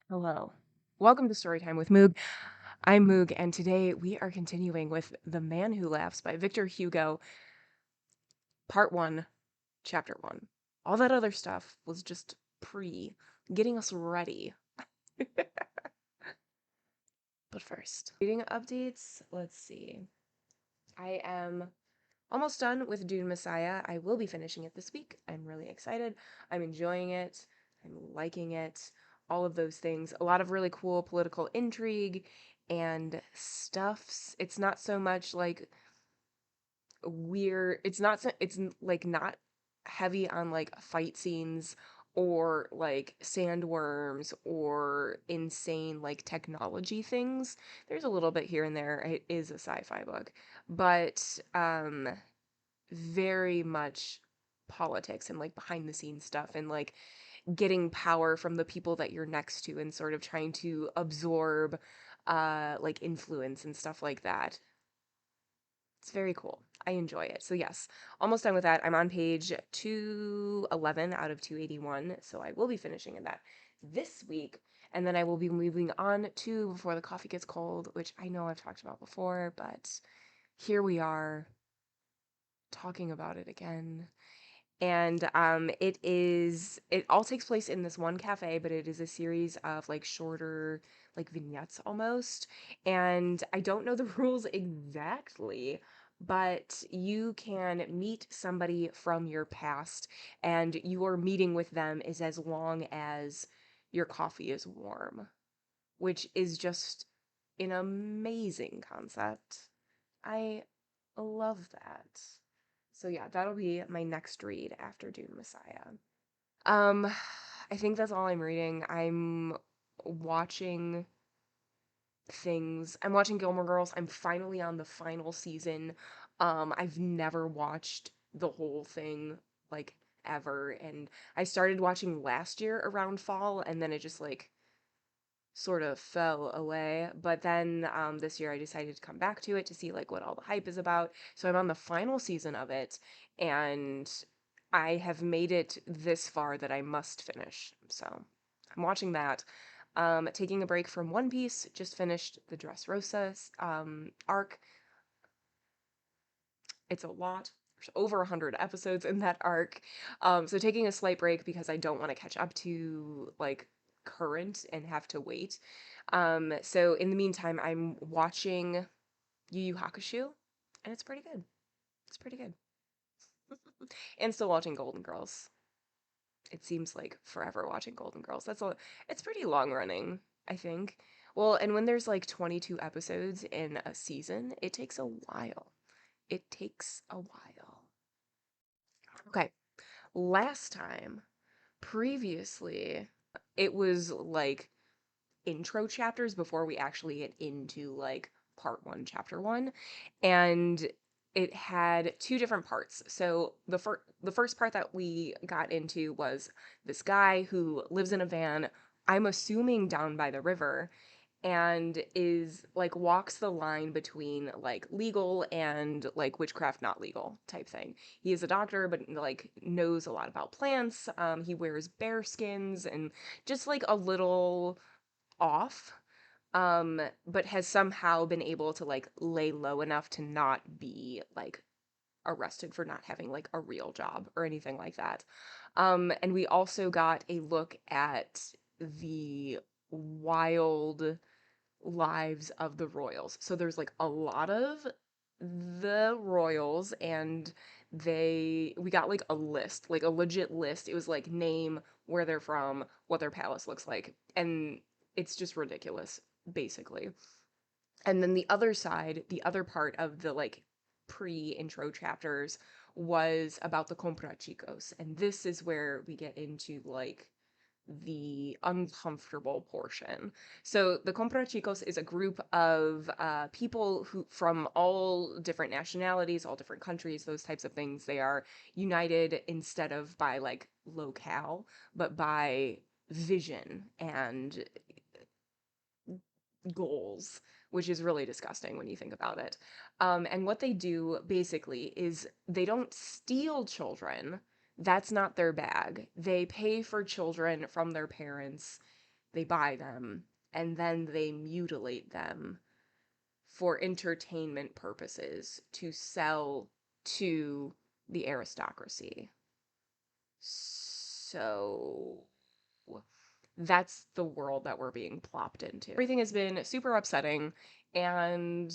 Hello. Welcome to Storytime with Moog. I'm Moog, and today we are continuing with The Man Who Laughs by Victor Hugo, Part 1, Chapter 1. All that other stuff was just getting us ready. But first, reading updates. Let's see. I am almost done with Dune Messiah. I will be finishing it this week. I'm really excited. I'm enjoying it. I'm liking it. All of those things. A lot of really cool political intrigue and stuffs. It's not so much like weird. Like not heavy on like fight scenes or like sandworms or insane like technology things. There's a little bit here and there. It is a sci-fi book, but very much politics and like behind the scenes stuff and like getting power from the people that you're next to and sort of trying to absorb like influence and stuff like that. It's very cool. I enjoy it. So yes, almost done with that. I'm on page 211 out of 281, so I will be finishing in that this week. And then I will be moving on to Before the Coffee Gets Cold, which I know I've talked about before, but here we are talking about it again. And it all takes place in this one cafe, but it is a series of like shorter like vignettes almost. And I don't know the rules exactly, but you can meet somebody from your past, and your meeting with them is as long as your coffee is warm, which is just an amazing concept. I love that. So yeah, that'll be my next read after Dune Messiah. Um, I think that's all I'm reading. Watching I'm watching Gilmore Girls. I'm finally on the final season. I've never watched the whole thing like ever, and I started watching last year around fall, and then it just like sort of fell away. But then this year I decided to come back to it to see like what all the hype is about. So I'm on the final season of it, and I have made it this far that I must finish. So I'm watching that. Taking a break from One Piece, just finished the Dressrosa arc. It's a lot. There's over 100 episodes in that arc. So taking a slight break because I don't want to catch up to like current and have to wait. So in the meantime, I'm watching Yu Yu Hakusho, and it's pretty good. It's pretty good. And still watching Golden Girls. It seems like forever watching Golden Girls. It's pretty long running, I think. Well, and when there's like 22 episodes in a season, it takes a while. It takes a while. Okay, last time, previously, it was like intro chapters before we actually get into like part one, chapter one. And it had two different parts. So the first part that we got into was this guy who lives in a van, I'm assuming down by the river, and is like walks the line between like legal and like witchcraft not legal type thing. He is a doctor but like knows a lot about plants. He wears bear skins and just like a little off, but has somehow been able to like lay low enough to not be like arrested for not having like a real job or anything like that. And we also got a look at the wild lives of the royals. So there's like a lot of the royals, and we got like a list, like a legit list. It was like name, where they're from, what their palace looks like, and it's just ridiculous basically. And then the other side, the other part of the like pre-intro chapters was about the comprachicos, and this is where we get into like the uncomfortable portion. So the comprachicos is a group of people who from all different nationalities, all different countries, those types of things. They are united instead of by like locale, but by vision and goals, which is really disgusting when you think about it. And what they do basically is they don't steal children. That's not their bag. They pay for children from their parents they buy them, and then they mutilate them for entertainment purposes to sell to the aristocracy. So that's the world that we're being plopped into. Everything has been super upsetting, and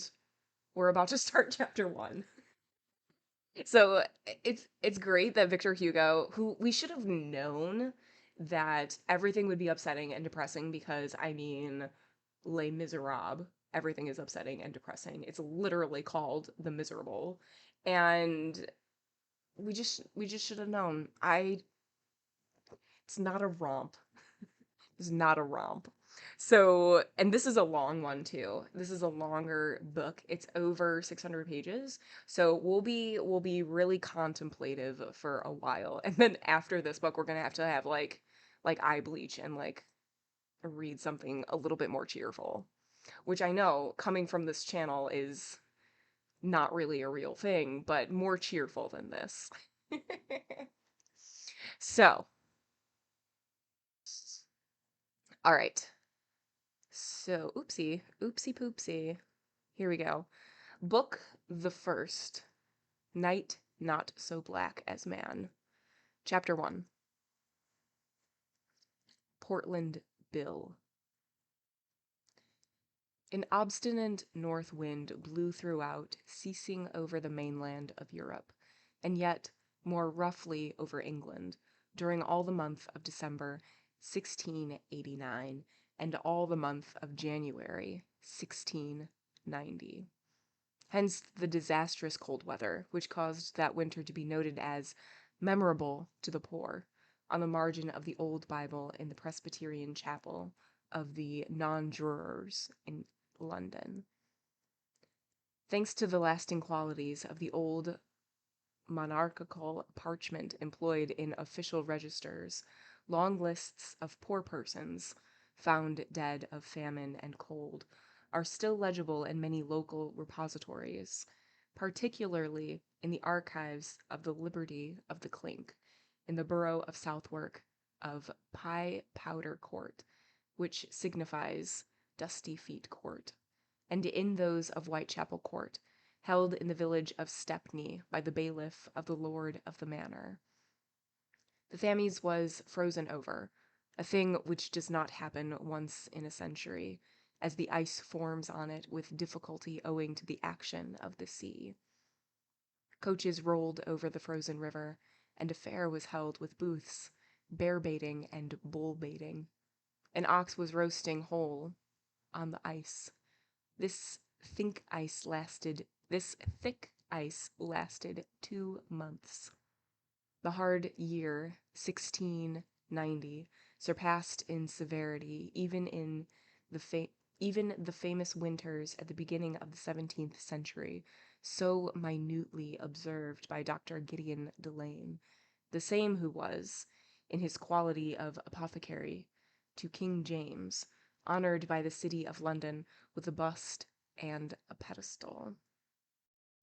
we're about to start chapter 1. So it's great that Victor Hugo, who we should have known that everything would be upsetting and depressing because I mean, Les Miserables, everything is upsetting and depressing. It's literally called The Miserable. And we just should have known. It's not a romp. It's not a romp. So, and this is a long one too. This is a longer book. It's over 600 pages. So we'll be really contemplative for a while. And then after this book, we're gonna have to have like eye bleach and like read something a little bit more cheerful, which I know coming from this channel is not really a real thing, but more cheerful than this. So, all right. So, oopsie poopsie. Here we go. Book the first. Night not so black as man. Chapter 1. Portland Bill. An obstinate north wind blew throughout, ceasing over the mainland of Europe, and yet more roughly over England, during all the month of December 1689 and all the month of January 1690. Hence the disastrous cold weather, which caused that winter to be noted as memorable to the poor, on the margin of the old Bible in the Presbyterian chapel of the Non-Jurors in London. Thanks to the lasting qualities of the old monarchical parchment employed in official registers, long lists of poor persons, found dead of famine and cold, are still legible in many local repositories, particularly in the archives of the Liberty of the Clink, in the borough of Southwark of Pie Powder Court, which signifies Dusty Feet Court, and in those of Whitechapel Court, held in the village of Stepney by the bailiff of the lord of the manor. The Thames was frozen over, a thing which does not happen once in a century, as the ice forms on it with difficulty owing to the action of the sea. Coaches rolled over the frozen river, and a fair was held with booths, bear baiting and bull baiting. An ox was roasting whole on the ice. This thick ice lasted 2 months. The hard year 1690 surpassed in severity even the famous winters at the beginning of the 17th century, so minutely observed by Dr. Gideon Delane, the same who was, in his quality of apothecary to King James, honored by the city of London with a bust and a pedestal.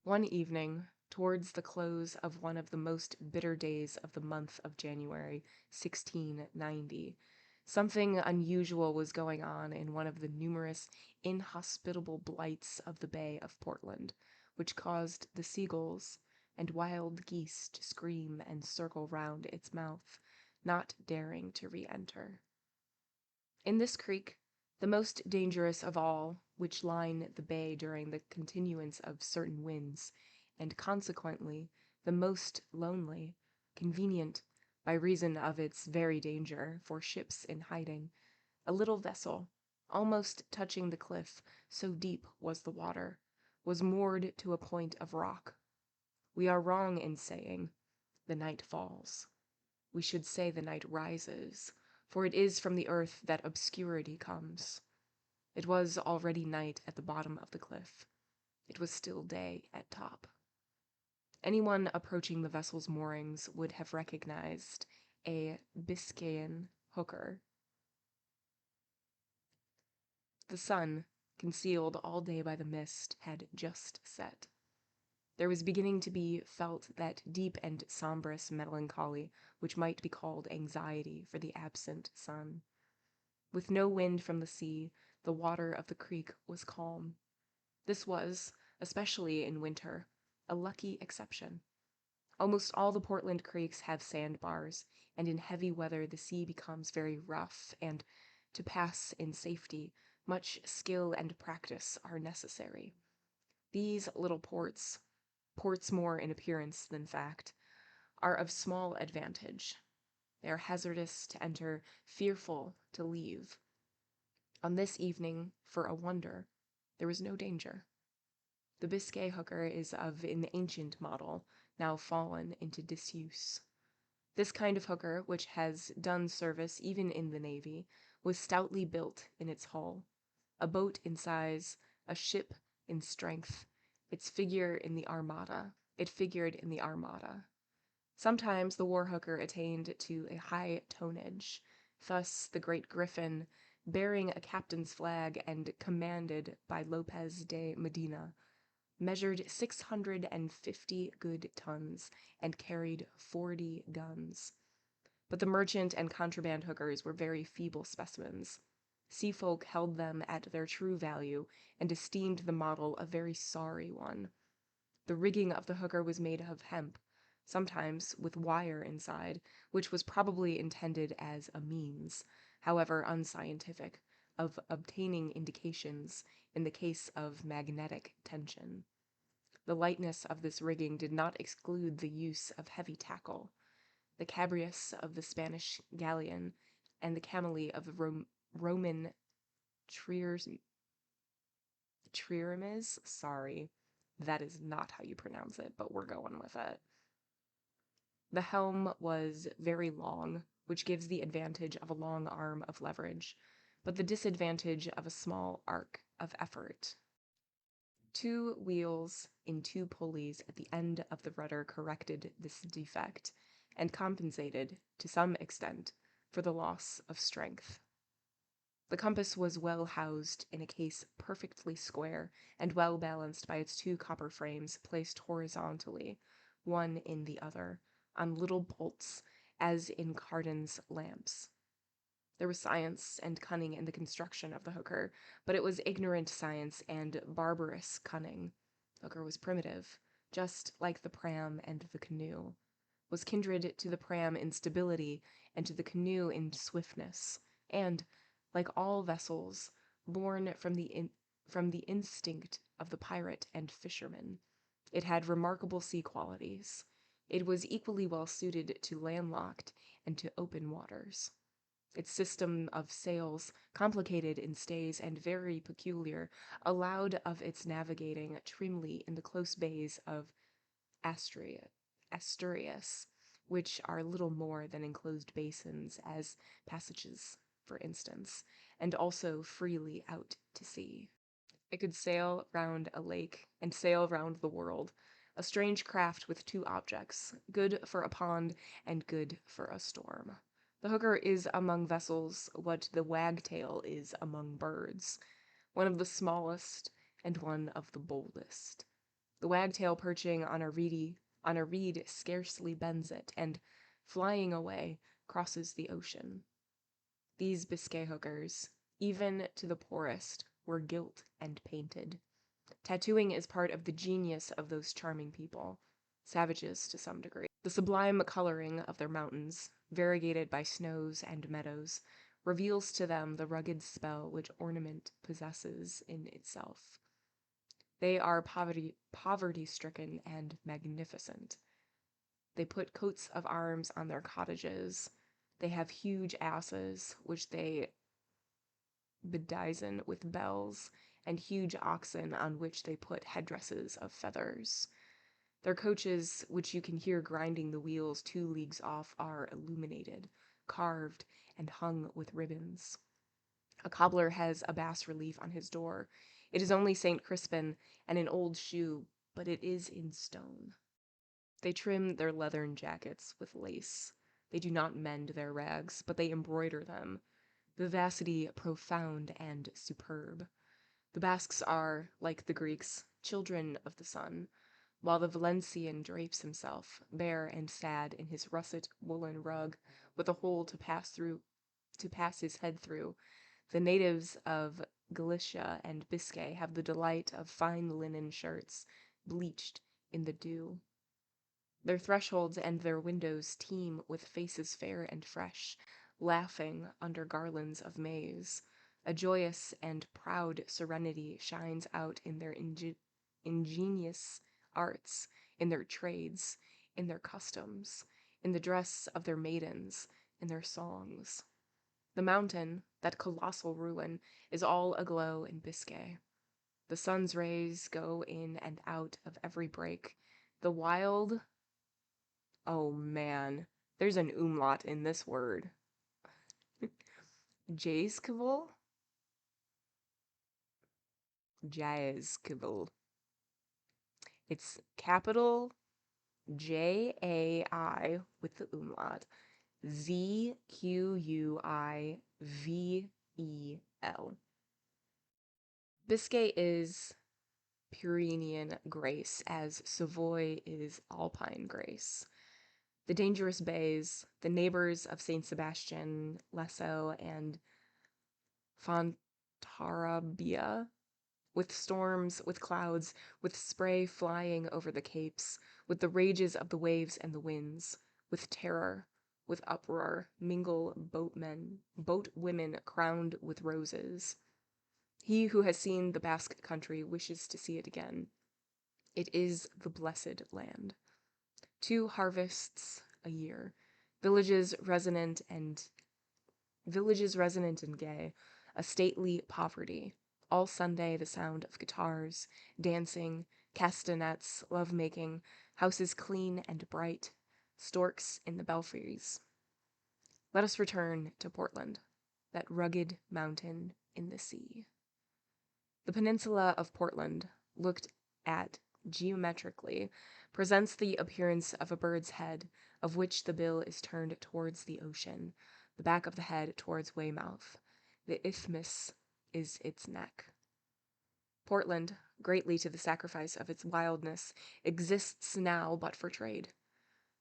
One evening, towards the close of one of the most bitter days of the month of January 1690, something unusual was going on in one of the numerous inhospitable blights of the Bay of Portland, which caused the seagulls and wild geese to scream and circle round its mouth, not daring to re-enter. In this creek, the most dangerous of all which line the bay during the continuance of certain winds, and consequently the most lonely, convenient, by reason of its very danger, for ships in hiding, a little vessel, almost touching the cliff, so deep was the water, was moored to a point of rock. We are wrong in saying, the night falls. We should say the night rises, for it is from the earth that obscurity comes. It was already night at the bottom of the cliff. It was still day at top. Anyone approaching the vessel's moorings would have recognized a Biscayan hooker. The sun, concealed all day by the mist, had just set. There was beginning to be felt that deep and sombrous melancholy which might be called anxiety for the absent sun. With no wind from the sea, the water of the creek was calm. This was, especially in winter, a lucky exception. Almost all the Portland creeks have sandbars, and in heavy weather the sea becomes very rough, and to pass in safety, much skill and practice are necessary. These little ports more in appearance than fact, are of small advantage. They are hazardous to enter, fearful to leave. On this evening, for a wonder, there was no danger. The Biscay hooker is of an ancient model, now fallen into disuse. This kind of hooker, which has done service even in the Navy, was stoutly built in its hull, a boat in size, a ship in strength. It figured in the Armada. Sometimes the war hooker attained to a high tonnage. Thus, the Great Griffin, bearing a captain's flag and commanded by Lopez de Medina, measured 650 good tons and carried 40 guns. But the merchant and contraband hookers were very feeble specimens. Seafolk held them at their true value and esteemed the model a very sorry one. The rigging of the hooker was made of hemp, sometimes with wire inside, which was probably intended as a means, however unscientific, of obtaining indications in the case of magnetic tension. The lightness of this rigging did not exclude the use of heavy tackle. The cabrius of the Spanish galleon and the cameli of the Roman triremes, sorry, that is not how you pronounce it, but we're going with it. The helm was very long, which gives the advantage of a long arm of leverage, but the disadvantage of a small arc of effort. 2 wheels in 2 pulleys at the end of the rudder corrected this defect, and compensated, to some extent, for the loss of strength. The compass was well housed in a case perfectly square, and well balanced by its 2 copper frames placed horizontally, one in the other, on little bolts, as in Cardan's lamps. There was science and cunning in the construction of the hooker, but it was ignorant science and barbarous cunning. The hooker was primitive, just like the pram and the canoe, was kindred to the pram in stability and to the canoe in swiftness, and, like all vessels, born from the instinct of the pirate and fisherman. It had remarkable sea qualities. It was equally well suited to landlocked and to open waters. Its system of sails, complicated in stays and very peculiar, allowed of its navigating trimly in the close bays of Asturias, which are little more than enclosed basins, as passages, for instance, and also freely out to sea. It could sail round a lake and sail round the world, a strange craft with 2 objects, good for a pond and good for a storm. The hooker is among vessels what the wagtail is among birds, one of the smallest and one of the boldest. The wagtail perching on a reed scarcely bends it, and, flying away, crosses the ocean. These Biscay hookers, even to the poorest, were gilt and painted. Tattooing is part of the genius of those charming people, savages to some degree. The sublime coloring of their mountains, variegated by snows and meadows, reveals to them the rugged spell which ornament possesses in itself. They are poverty-stricken and magnificent. They put coats of arms on their cottages. They have huge asses, which they bedizen with bells, and huge oxen on which they put headdresses of feathers. Their coaches, which you can hear grinding the wheels 2 leagues off, are illuminated, carved, and hung with ribbons. A cobbler has a bas-relief on his door. It is only St. Crispin and an old shoe, but it is in stone. They trim their leathern jackets with lace. They do not mend their rags, but they embroider them. Vivacity profound and superb. The Basques are, like the Greeks, children of the sun, while the Valencian drapes himself, bare and sad, in his russet woolen rug, with a hole to pass his head through. The natives of Galicia and Biscay have the delight of fine linen shirts, bleached in the dew. Their thresholds and their windows teem with faces fair and fresh, laughing under garlands of maize. A joyous and proud serenity shines out in their ingenious arts, in their trades, in their customs, in the dress of their maidens, in their songs. The mountain, that colossal ruin, is all aglow in Biscay. The sun's rays go in and out of every break. The wild, oh man, there's an umlaut in this word. Jaizkville? Jaizkville. It's capital Jai with the umlaut. Zquivivel. Biscay is Pyrenean grace as Savoy is Alpine grace. The dangerous bays, the neighbors of St. Sebastian, Lesso, and Fontarabia, with storms, with clouds, with spray flying over the capes, with the rages of the waves and the winds, with terror, with uproar, mingle boatwomen crowned with roses. He who has seen the Basque country wishes to see it again. It is the blessed land. 2 harvests a year, villages resonant and gay, a stately poverty. All Sunday the sound of guitars, dancing, castanets, love-making, houses clean and bright, storks in the belfries. Let us return to Portland, that rugged mountain in the sea. The peninsula of Portland, looked at geometrically, presents the appearance of a bird's head, of which the bill is turned towards the ocean, the back of the head towards Weymouth. The isthmus is its neck. Portland, greatly to the sacrifice of its wildness, exists now but for trade.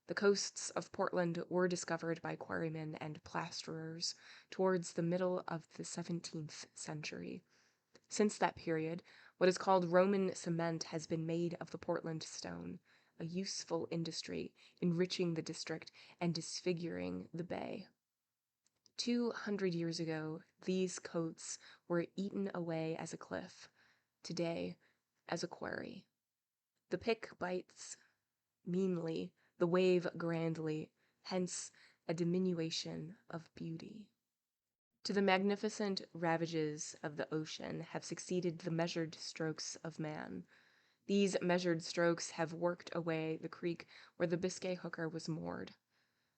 The coasts of Portland were discovered by quarrymen and plasterers towards the middle of the 17th century. Since that period, what is called Roman cement has been made of the Portland stone, a useful industry, enriching the district and disfiguring the bay. 200 years ago, these coats were eaten away as a cliff, today as a quarry. The pick bites meanly, the wave grandly, hence a diminution of beauty. To the magnificent ravages of the ocean have succeeded the measured strokes of man. These measured strokes have worked away the creek where the Biscay hooker was moored.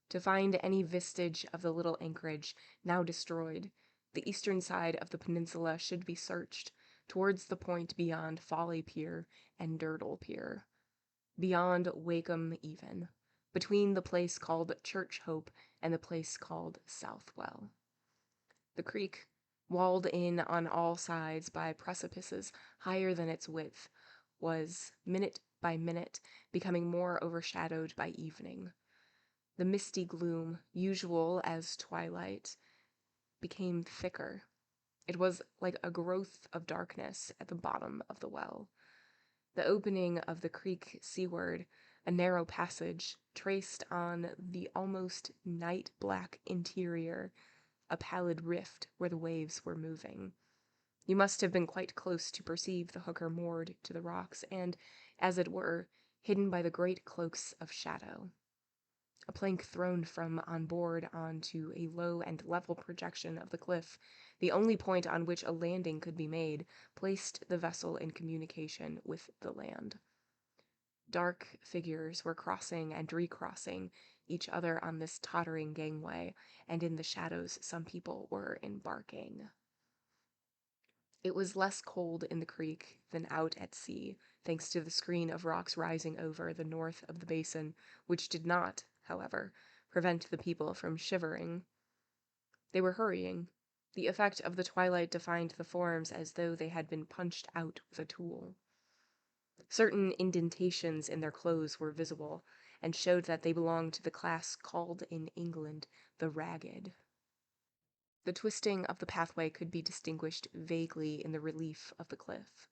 To find any vestige of the little anchorage, now destroyed, the eastern side of the peninsula should be searched, towards the point beyond Folly Pier and Durdle Pier, beyond Wakeham even, between the place called Church Hope and the place called Southwell. The creek, walled in on all sides by precipices higher than its width, was, minute by minute, becoming more overshadowed by evening. The misty gloom, usual as twilight, became thicker. It was like a growth of darkness at the bottom of the well. The opening of the creek seaward, a narrow passage, traced on the almost night-black interior a pallid rift where the waves were moving. You must have been quite close to perceive the hooker moored to the rocks and, as it were, hidden by the great cloaks of shadow. A plank thrown from on board onto a low and level projection of the cliff, the only point on which a landing could be made, placed the vessel in communication with the land. Dark figures were crossing and recrossing each other on this tottering gangway, and in the shadows some people were embarking. It was less cold in the creek than out at sea, thanks to the screen of rocks rising over the north of the basin, which did not, however, prevent the people from shivering. They were hurrying. The effect of the twilight defined the forms as though they had been punched out with a tool. Certain indentations in their clothes were visible, and showed that they belonged to the class called in England the ragged. The twisting of the pathway could be distinguished vaguely in the relief of the cliff.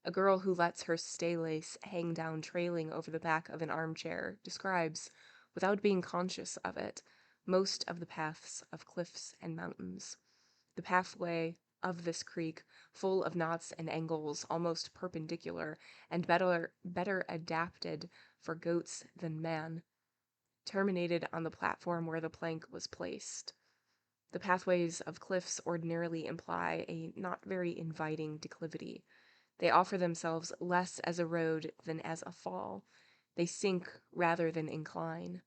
A girl who lets her staylace hang down trailing over the back of an armchair describes, without being conscious of it, most of the paths of cliffs and mountains. The pathway of this creek, full of knots and angles almost perpendicular and better adapted for goats than man, terminated on the platform where the plank was placed. The pathways of cliffs ordinarily imply a not very inviting declivity. They offer themselves less as a road than as a fall. They sink rather than incline.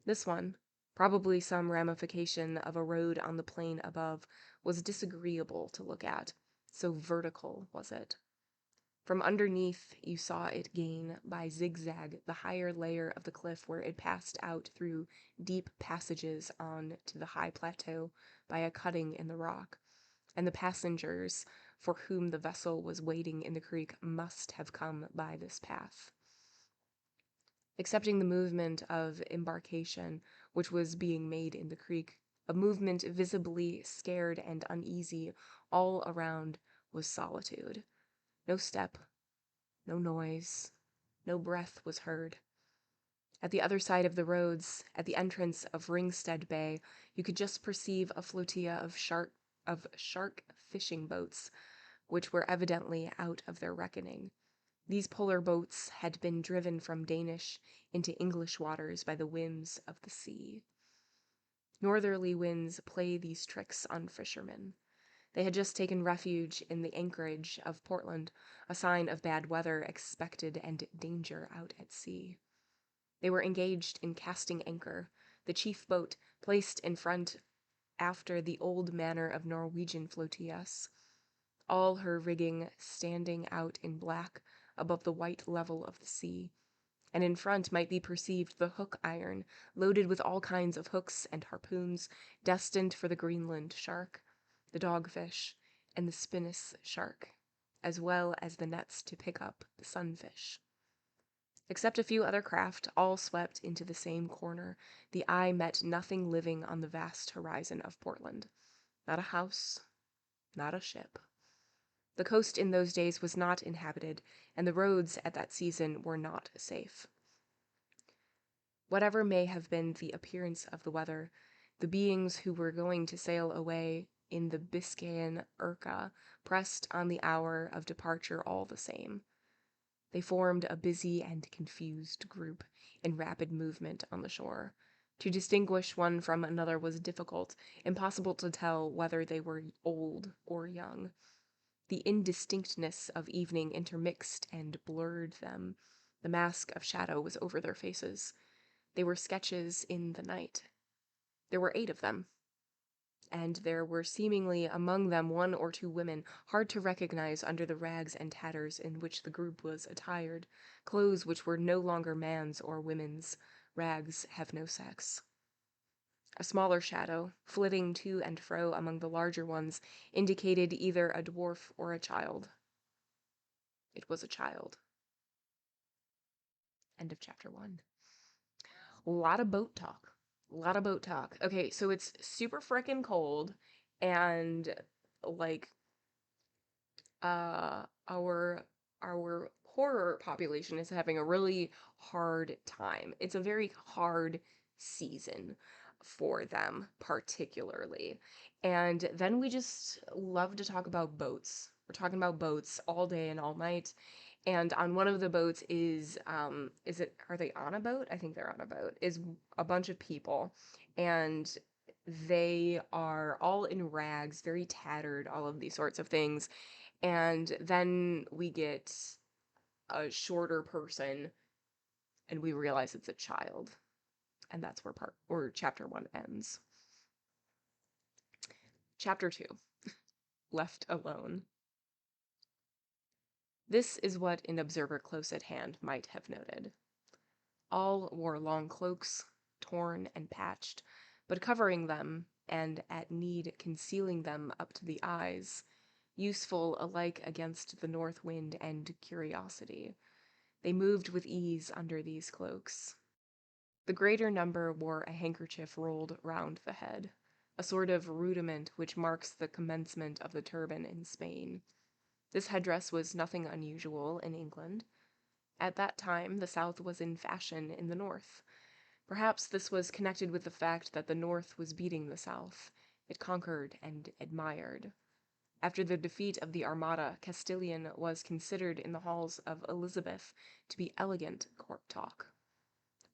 This one, probably some ramification of a road on the plain above, was disagreeable to look at, so vertical was it. From underneath you saw it gain by zigzag the higher layer of the cliff where it passed out through deep passages on to the high plateau by a cutting in the rock, and the passengers for whom the vessel was waiting in the creek must have come by this path. Excepting the movement of embarkation which was being made in the creek, a movement visibly scared and uneasy all around, was solitude. No step, no noise, no breath was heard. At the other side of the roads, at the entrance of Ringstead Bay, you could just perceive a flotilla of shark fishing boats, which were evidently out of their reckoning. These polar boats had been driven from Danish into English waters by the whims of the sea. Northerly winds play these tricks on fishermen. They had just taken refuge in the anchorage of Portland, a sign of bad weather expected and danger out at sea. They were engaged in casting anchor, the chief boat placed in front after the old manner of Norwegian flotillas, all her rigging standing out in black above the white level of the sea, and in front might be perceived the hook iron, loaded with all kinds of hooks and harpoons, destined for the Greenland shark, the dogfish, and the spinnis shark, as well as the nets to pick up the sunfish. Except a few other craft, all swept into the same corner, the eye met nothing living on the vast horizon of Portland. Not a house, not a ship. The coast in those days was not inhabited, and the roads at that season were not safe. Whatever may have been the appearance of the weather, the beings who were going to sail away in the Biscayan Urca pressed on the hour of departure all the same. They formed a busy and confused group in rapid movement on the shore. To distinguish one from another was difficult, impossible to tell whether they were old or young. The indistinctness of evening intermixed and blurred them. The mask of shadow was over their faces. They were sketches in the night. There were 8 of them, and there were seemingly among them 1 or 2 women, hard to recognize under the rags and tatters in which the group was attired, clothes which were no longer man's or women's. Rags have no sex. A smaller shadow, flitting to and fro among the larger ones, indicated either a dwarf or a child. It was a child. End of chapter 1. A lot of boat talk. A lot of boat talk. Okay, so it's super frickin' cold, and like our horror population is having a really hard time. It's a very hard season for them, particularly. And then we just love to talk about boats. We're talking about boats all day and all night. And on one of the boats are they on a boat? I think they're on a boat, is a bunch of people. And they are all in rags, very tattered, all of these sorts of things. And then we get a shorter person and we realize it's a child. And that's where chapter 1 ends. Chapter 2, Left Alone. This is what an observer close at hand might have noted. All wore long cloaks, torn and patched, but covering them, and at need concealing them up to the eyes, useful alike against the north wind and curiosity. They moved with ease under these cloaks. The greater number wore a handkerchief rolled round the head. a sort of rudiment which marks the commencement of the turban in Spain. This headdress was nothing unusual in England. At that time, the South was in fashion in the North. Perhaps this was connected with the fact that the North was beating the South. It conquered and admired. After the defeat of the Armada, Castilian was considered in the halls of Elizabeth to be elegant court talk.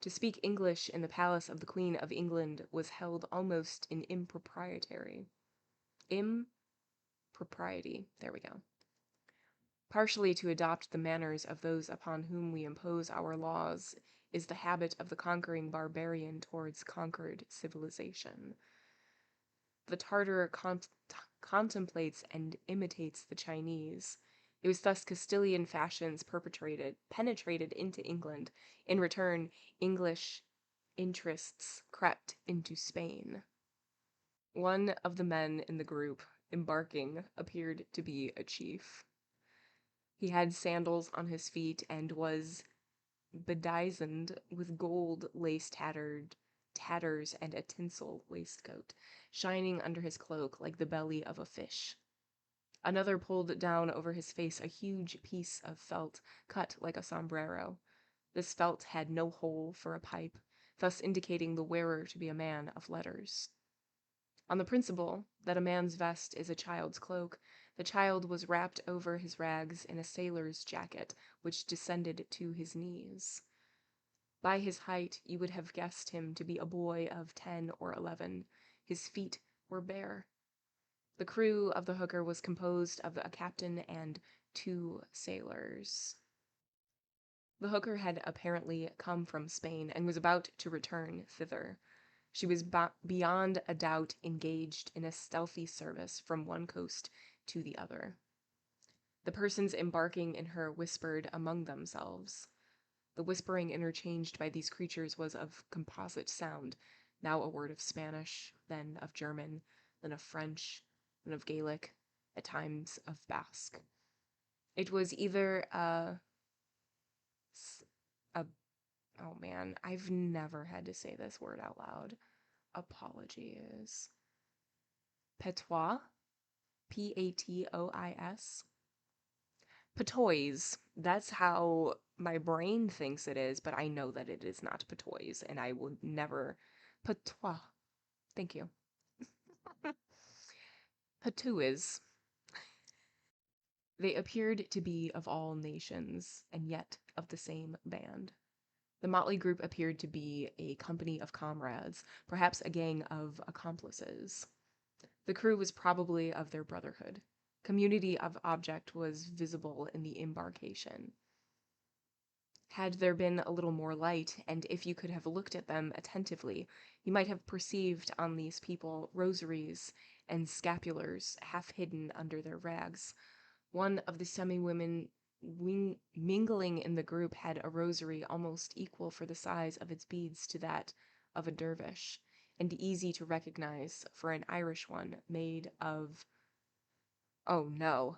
To speak English in the palace of the Queen of England was held almost in impropriety. Impropriety. There we go. Partially to adopt the manners of those upon whom we impose our laws is the habit of the conquering barbarian towards conquered civilization. The Tartar contemplates and imitates the Chinese. It was thus Castilian fashions penetrated into England. In return, English interests crept into Spain. One of the men in the group embarking appeared to be a chief. He had sandals on his feet and was bedizened with gold lace tatters and a tinsel waistcoat, shining under his cloak like the belly of a fish. Another pulled down over his face a huge piece of felt, cut like a sombrero. This felt had no hole for a pipe, thus indicating the wearer to be a man of letters. On the principle that a man's vest is a child's cloak, the child was wrapped over his rags in a sailor's jacket, which descended to his knees. By his height, you would have guessed him to be a boy of 10 or 11. His feet were bare. The crew of the hooker was composed of a captain and 2 sailors. The hooker had apparently come from Spain and was about to return thither. She was beyond a doubt engaged in a stealthy service from one coast to the other. The persons embarking in her whispered among themselves. The whispering interchanged by these creatures was of composite sound, now a word of Spanish, then of German, then of French, then of Gaelic, at times of Basque. It was either a oh man, I've never had to say this word out loud. Apologies. Patois, Patois. Patois. That's how my brain thinks it is, but I know that it is not patois, and I would never. Patois. Thank you. Patois. They appeared to be of all nations, and yet of the same band. The motley group appeared to be a company of comrades, perhaps a gang of accomplices. The crew was probably of their brotherhood. Community of object was visible in the embarkation. Had there been a little more light, and if you could have looked at them attentively, you might have perceived on these people rosaries and scapulars half hidden under their rags. One of the semi-women mingling in the group had a rosary almost equal for the size of its beads to that of a dervish, and easy to recognize for an Irish one made of... Oh no.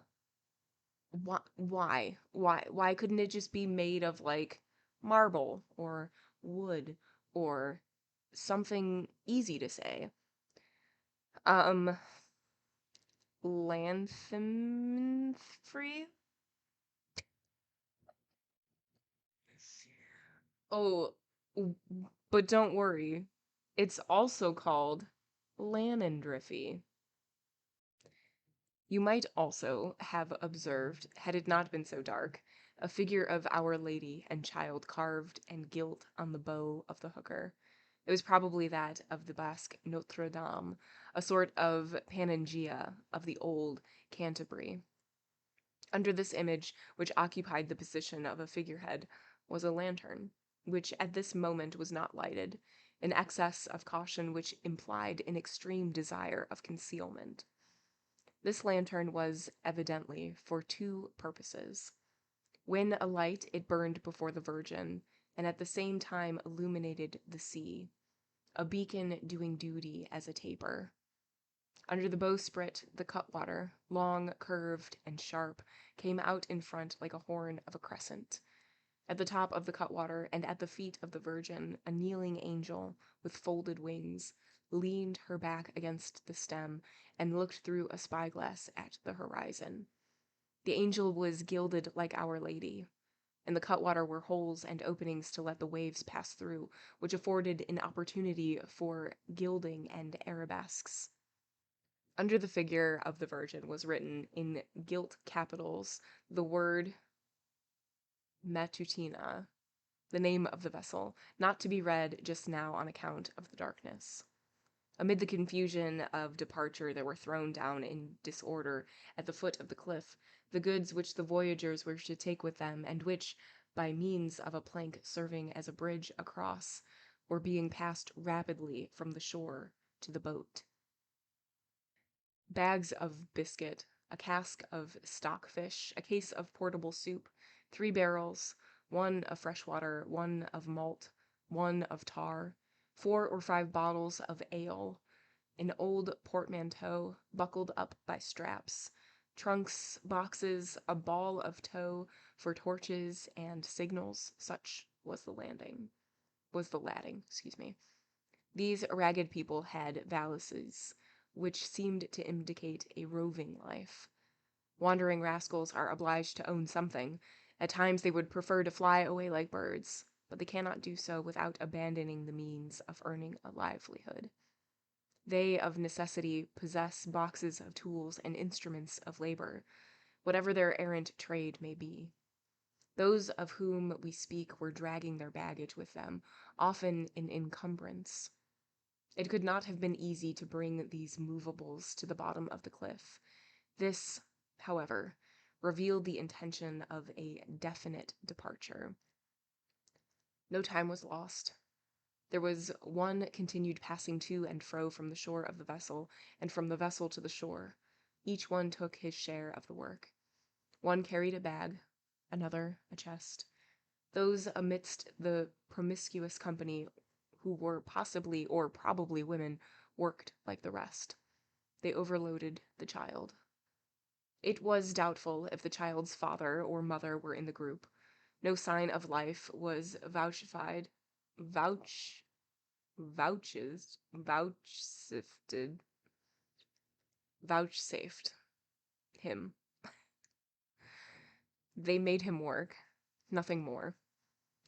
Why couldn't it just be made of, like, marble or wood or something easy to say? Lanthimfree? Oh, but don't worry. It's also called Lanandriffy. You might also have observed, had it not been so dark, a figure of Our Lady and Child carved and gilt on the bow of the hooker. It was probably that of the Basque Notre Dame, a sort of Panangia of the old Canterbury. Under this image, which occupied the position of a figurehead, was a lantern, which at this moment was not lighted, an excess of caution which implied an extreme desire of concealment. This lantern was, evidently, for 2 purposes. When alight, it burned before the Virgin, and at the same time illuminated the sea, a beacon doing duty as a taper. Under the bowsprit, the cutwater, long, curved, and sharp, came out in front like a horn of a crescent. At the top of the cutwater, and at the feet of the Virgin, a kneeling angel, with folded wings, leaned her back against the stem and looked through a spyglass at the horizon. The angel was gilded like Our Lady. In the cutwater were holes and openings to let the waves pass through, which afforded an opportunity for gilding and arabesques. Under the figure of the Virgin was written in gilt capitals the word Matutina, the name of the vessel, not to be read just now on account of the darkness. Amid the confusion of departure, there were thrown down in disorder at the foot of the cliff the goods which the voyagers were to take with them, and which, by means of a plank serving as a bridge across, were being passed rapidly from the shore to the boat. Bags of biscuit, a cask of stockfish, a case of portable soup, 3 barrels, 1 of fresh water, 1 of malt, 1 of tar, 4 or 5 bottles of ale, an old portmanteau buckled up by straps, trunks, boxes, a ball of tow for torches and signals. Such was the lading. These ragged people had valises, which seemed to indicate a roving life. Wandering rascals are obliged to own something. At times they would prefer to fly away like birds, but they cannot do so without abandoning the means of earning a livelihood. They, of necessity, possess boxes of tools and instruments of labor, whatever their errant trade may be. Those of whom we speak were dragging their baggage with them, often in encumbrance. It could not have been easy to bring these movables to the bottom of the cliff. This, however, revealed the intention of a definite departure. No time was lost. There was one continued passing to and fro from the shore of the vessel, and from the vessel to the shore. Each one took his share of the work. One carried a bag, another a chest. Those amidst the promiscuous company who were possibly or probably women worked like the rest. They overloaded the child. It was doubtful if the child's father or mother were in the group. No sign of life was vouchsafed him. They made him work, nothing more.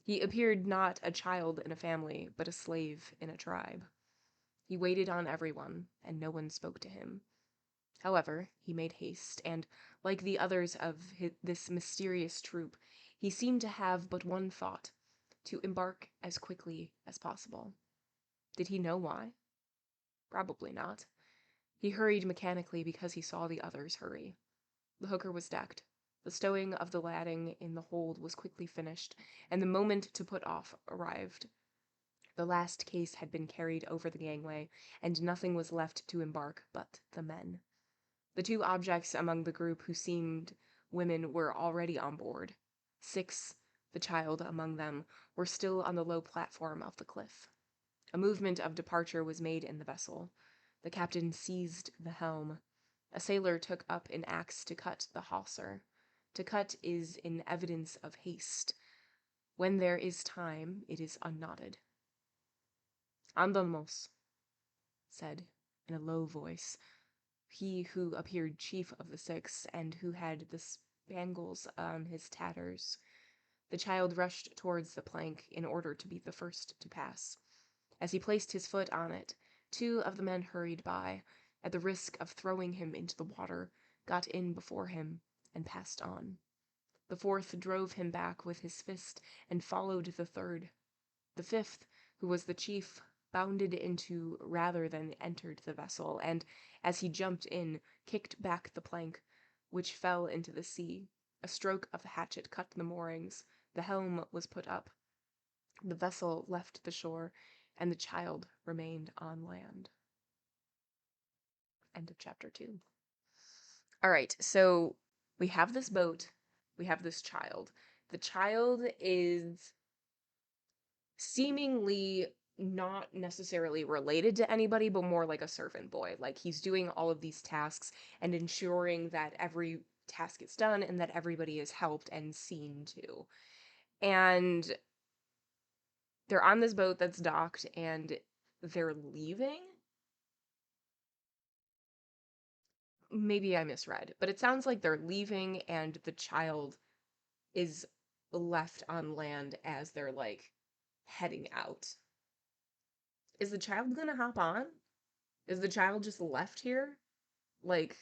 He appeared not a child in a family, but a slave in a tribe. He waited on everyone, and no one spoke to him. However, he made haste, and, like the others of this mysterious troop, he seemed to have but one thought, to embark as quickly as possible. Did he know why? Probably not. He hurried mechanically because he saw the others hurry. The hooker was decked. The stowing of the lading in the hold was quickly finished, and the moment to put off arrived. The last case had been carried over the gangway, and nothing was left to embark but the men. The 2 objects among the group who seemed women were already on board. 6, the child among them, were still on the low platform of the cliff. A movement of departure was made in the vessel. The captain seized the helm. A sailor took up an axe to cut the hawser. To cut is an evidence of haste. When there is time, it is unknotted. Andamos, said, in a low voice, he who appeared chief of the 6, and who had the spangles on his tatters. The child rushed towards the plank in order to be the first to pass. As he placed his foot on it, 2 of the men hurried by, at the risk of throwing him into the water, got in before him, and passed on. The 4th drove him back with his fist, and followed the 3rd. The 5th, who was the chief, bounded into rather than entered the vessel, and, as he jumped in, kicked back the plank, which fell into the sea. A stroke of the hatchet cut the moorings. The helm was put up. The vessel left the shore, and the child remained on land. End of chapter 2. All right, so we have this boat. We have this child. The child is seemingly not necessarily related to anybody, but more like a servant boy. Like, he's doing all of these tasks and ensuring that every task is done and that everybody is helped and seen to. And they're on this boat that's docked, and they're leaving. maybe I misread, but it sounds like they're leaving and the child is left on land as they're like heading out. Is the child gonna hop on? Is the child just left here? Like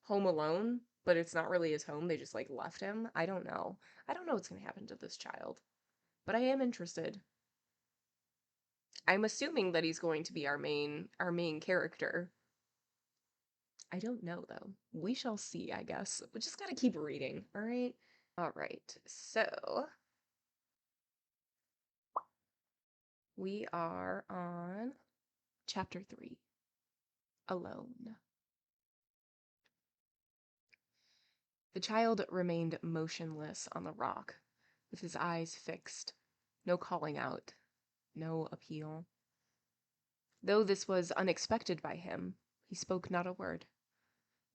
home alone, but it's not really his home. They just like left him. I don't know. I don't know what's gonna happen to this child, but I am interested. I'm assuming that he's going to be our main character. I don't know though. We shall see, I guess. We just gotta keep reading, all right? All right. So we are on chapter 3, Alone. The child remained motionless on the rock, with his eyes fixed. No calling out, no appeal. Though this was unexpected by him, he spoke not a word.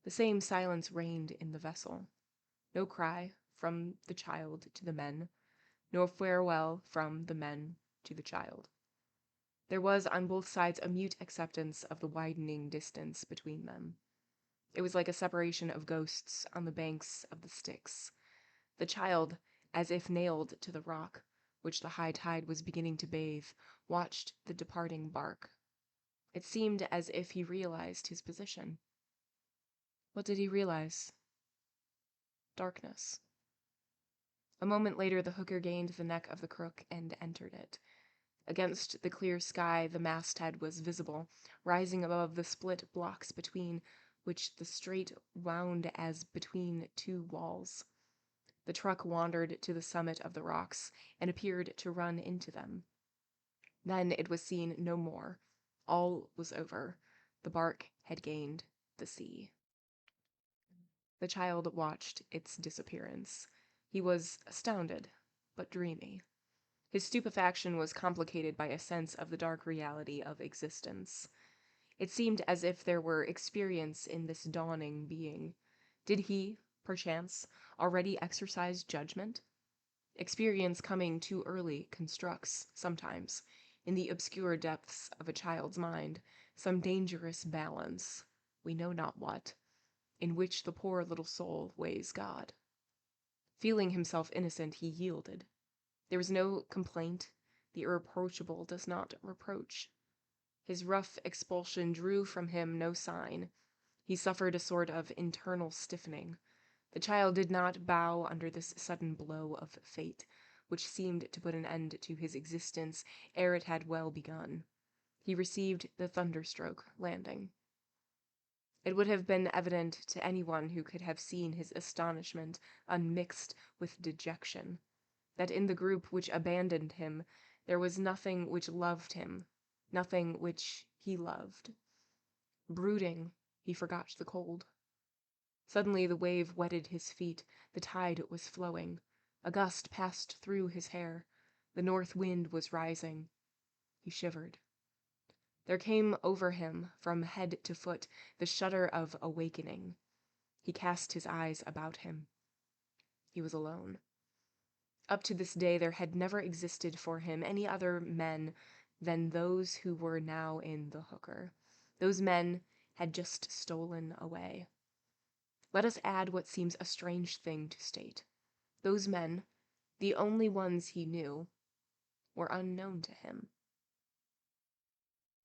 The same silence reigned in the vessel. No cry from the child to the men, nor farewell from the men to the child. There was on both sides a mute acceptance of the widening distance between them. It was like a separation of ghosts on the banks of the Styx. The child, as if nailed to the rock, which the high tide was beginning to bathe, watched the departing bark. It seemed as if he realized his position. What did he realize? Darkness. A moment later the hooker gained the neck of the crook and entered it. Against the clear sky the masthead was visible, rising above the split blocks between which the strait wound as between two walls. The truck wandered to the summit of the rocks and appeared to run into them. Then it was seen no more. All was over. The bark had gained the sea. The child watched its disappearance. He was astounded, but dreamy. His stupefaction was complicated by a sense of the dark reality of existence. It seemed as if there were experience in this dawning being. Did he, perchance, already exercise judgment? Experience coming too early constructs, sometimes, in the obscure depths of a child's mind, some dangerous balance, we know not what, in which the poor little soul weighs God. Feeling himself innocent, he yielded. There was no complaint. The irreproachable does not reproach. His rough expulsion drew from him no sign. He suffered a sort of internal stiffening. The child did not bow under this sudden blow of fate, which seemed to put an end to his existence ere it had well begun. He received the thunderstroke landing. It would have been evident to anyone who could have seen his astonishment unmixed with dejection, that in the group which abandoned him there was nothing which loved him, nothing which he loved. Brooding, he forgot the cold. Suddenly the wave wetted his feet, the tide was flowing. A gust passed through his hair. The north wind was rising. He shivered. There came over him, from head to foot, the shudder of awakening. He cast his eyes about him. He was alone. Up to this day there had never existed for him any other men than those who were now in the hooker. Those men had just stolen away. Let us add what seems a strange thing to state. Those men, the only ones he knew, were unknown to him.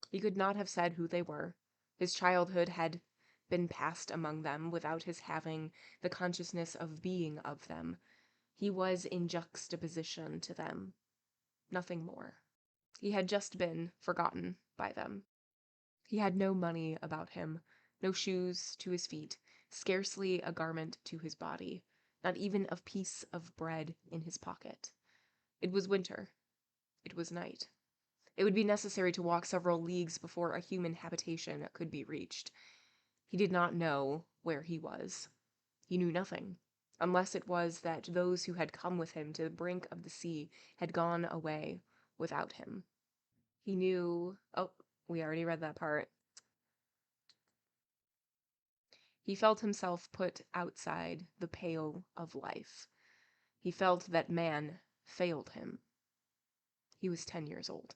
He could not have said who they were. His childhood had been passed among them without his having the consciousness of being of them. He was in juxtaposition to them, nothing more. He had just been forgotten by them. He had no money about him, no shoes to his feet, scarcely a garment to his body, not even a piece of bread in his pocket. It was winter. It was night. It would be necessary to walk several leagues before a human habitation could be reached. He did not know where he was. He knew nothing, unless it was that those who had come with him to the brink of the sea had gone away without him. He knew... Oh, we already read that part. He felt himself put outside the pale of life. He felt that man failed him. He was 10 years old.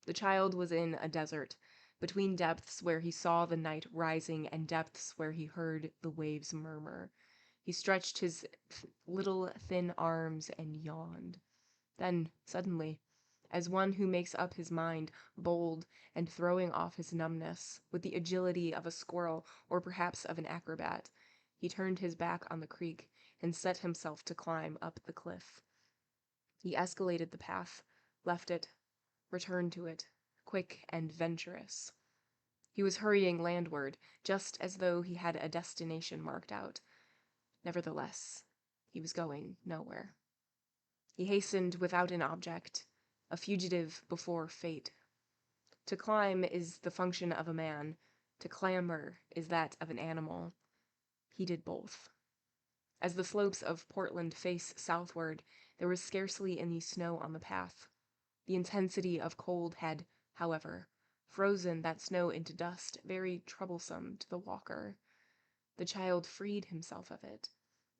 The child was in a desert, between depths where he saw the night rising and depths where he heard the waves murmur. He stretched his little thin arms and yawned. Then, suddenly, as one who makes up his mind, bold and throwing off his numbness, with the agility of a squirrel or perhaps of an acrobat, he turned his back on the creek and set himself to climb up the cliff. He escalated the path, left it, returned to it, quick and venturous. He was hurrying landward, just as though he had a destination marked out. Nevertheless, he was going nowhere. He hastened without an object, a fugitive before fate. To climb is the function of a man, to clamber is that of an animal. He did both. As the slopes of Portland face southward, there was scarcely any snow on the path. The intensity of cold had, however, frozen that snow into dust, very troublesome to the walker. The child freed himself of it.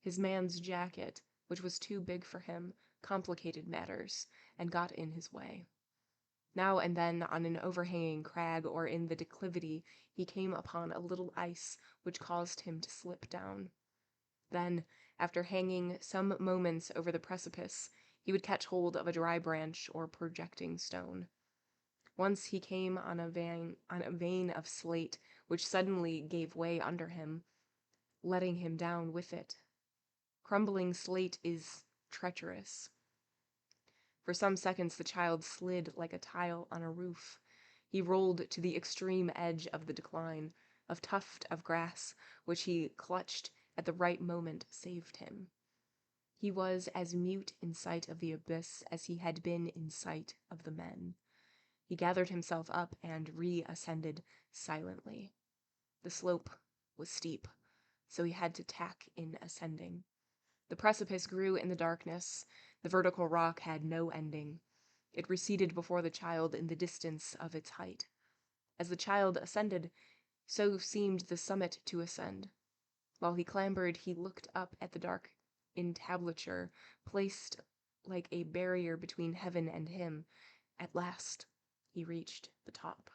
His man's jacket, which was too big for him, complicated matters, and got in his way. Now and then, on an overhanging crag or in the declivity, he came upon a little ice which caused him to slip down. Then, after hanging some moments over the precipice, he would catch hold of a dry branch or projecting stone. Once he came on a vein of slate which suddenly gave way under him, letting him down with it. Crumbling slate is treacherous. For some seconds the child slid like a tile on a roof. He rolled to the extreme edge of the decline. A tuft of grass, which he clutched at the right moment, saved him. He was as mute in sight of the abyss as he had been in sight of the men. He gathered himself up and reascended silently. The slope was steep, so he had to tack in ascending. The precipice grew in the darkness. The vertical rock had no ending. It receded before the child in the distance of its height. As the child ascended, so seemed the summit to ascend. While he clambered, he looked up at the dark entablature, placed like a barrier between heaven and him. At last, he reached the top.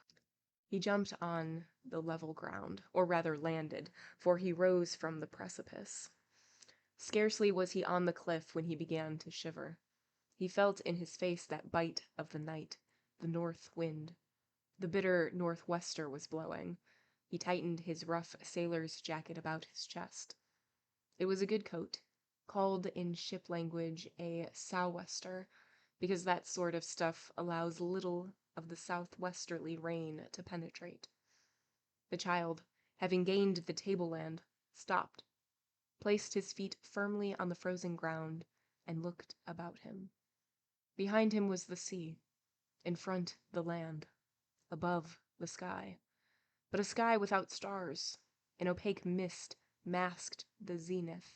He jumped on the level ground, or rather landed, for he rose from the precipice. Scarcely was he on the cliff when he began to shiver. He felt in his face that bite of the night, the north wind. The bitter northwester was blowing. He tightened his rough sailor's jacket about his chest. It was a good coat, called in ship language a sou'wester, because that sort of stuff allows little of the southwesterly rain to penetrate. The child, having gained the tableland, stopped, placed his feet firmly on the frozen ground, and looked about him. Behind him was the sea, in front the land, above the sky, but a sky without stars. An opaque mist masked the zenith.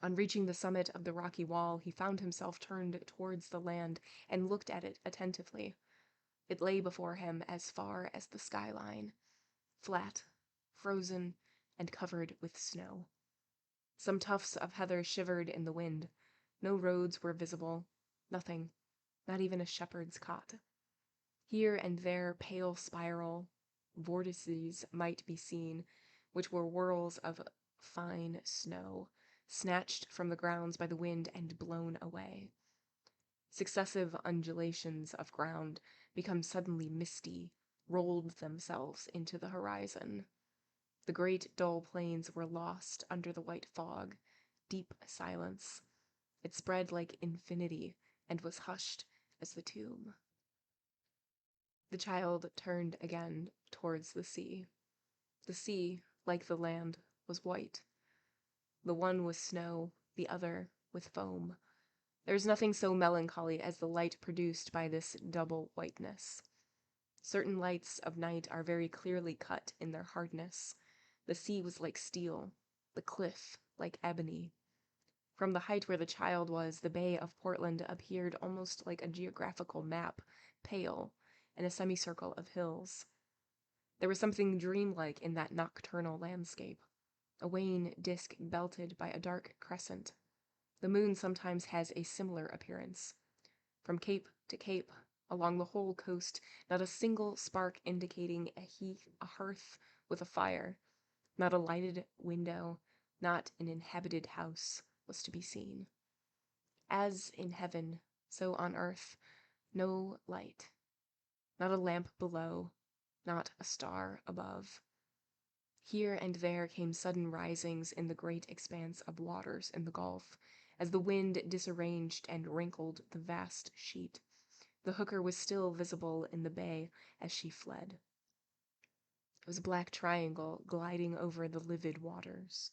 On reaching the summit of the rocky wall, he found himself turned towards the land and looked at it attentively. It lay before him as far as the skyline, flat, frozen, and covered with snow. Some tufts of heather shivered in the wind. No roads were visible, nothing, not even a shepherd's cot. Here and there pale spiral vortices might be seen, which were whirls of fine snow, snatched from the grounds by the wind and blown away. Successive undulations of ground, become suddenly misty, rolled themselves into the horizon. The great dull plains were lost under the white fog, deep silence. It spread like infinity and was hushed as the tomb. The child turned again towards the sea. The sea, like the land, was white. The one was snow, the other with foam. There is nothing so melancholy as the light produced by this double whiteness. Certain lights of night are very clearly cut in their hardness. The sea was like steel, the cliff like ebony. From the height where the child was, the Bay of Portland appeared almost like a geographical map, pale, in a semicircle of hills. There was something dreamlike in that nocturnal landscape, a wan disk belted by a dark crescent. The moon sometimes has a similar appearance. From cape to cape, Along the whole coast, not a single spark indicating a hearth with a fire, not a lighted window, not an inhabited house was to be seen. As in heaven, so on earth, no light, not a lamp below, not a star above. Here and there came sudden risings in the great expanse of waters in the gulf, as the wind disarranged and wrinkled the vast sheet. The hooker was still visible in the bay as she fled. It was a black triangle gliding over the livid waters.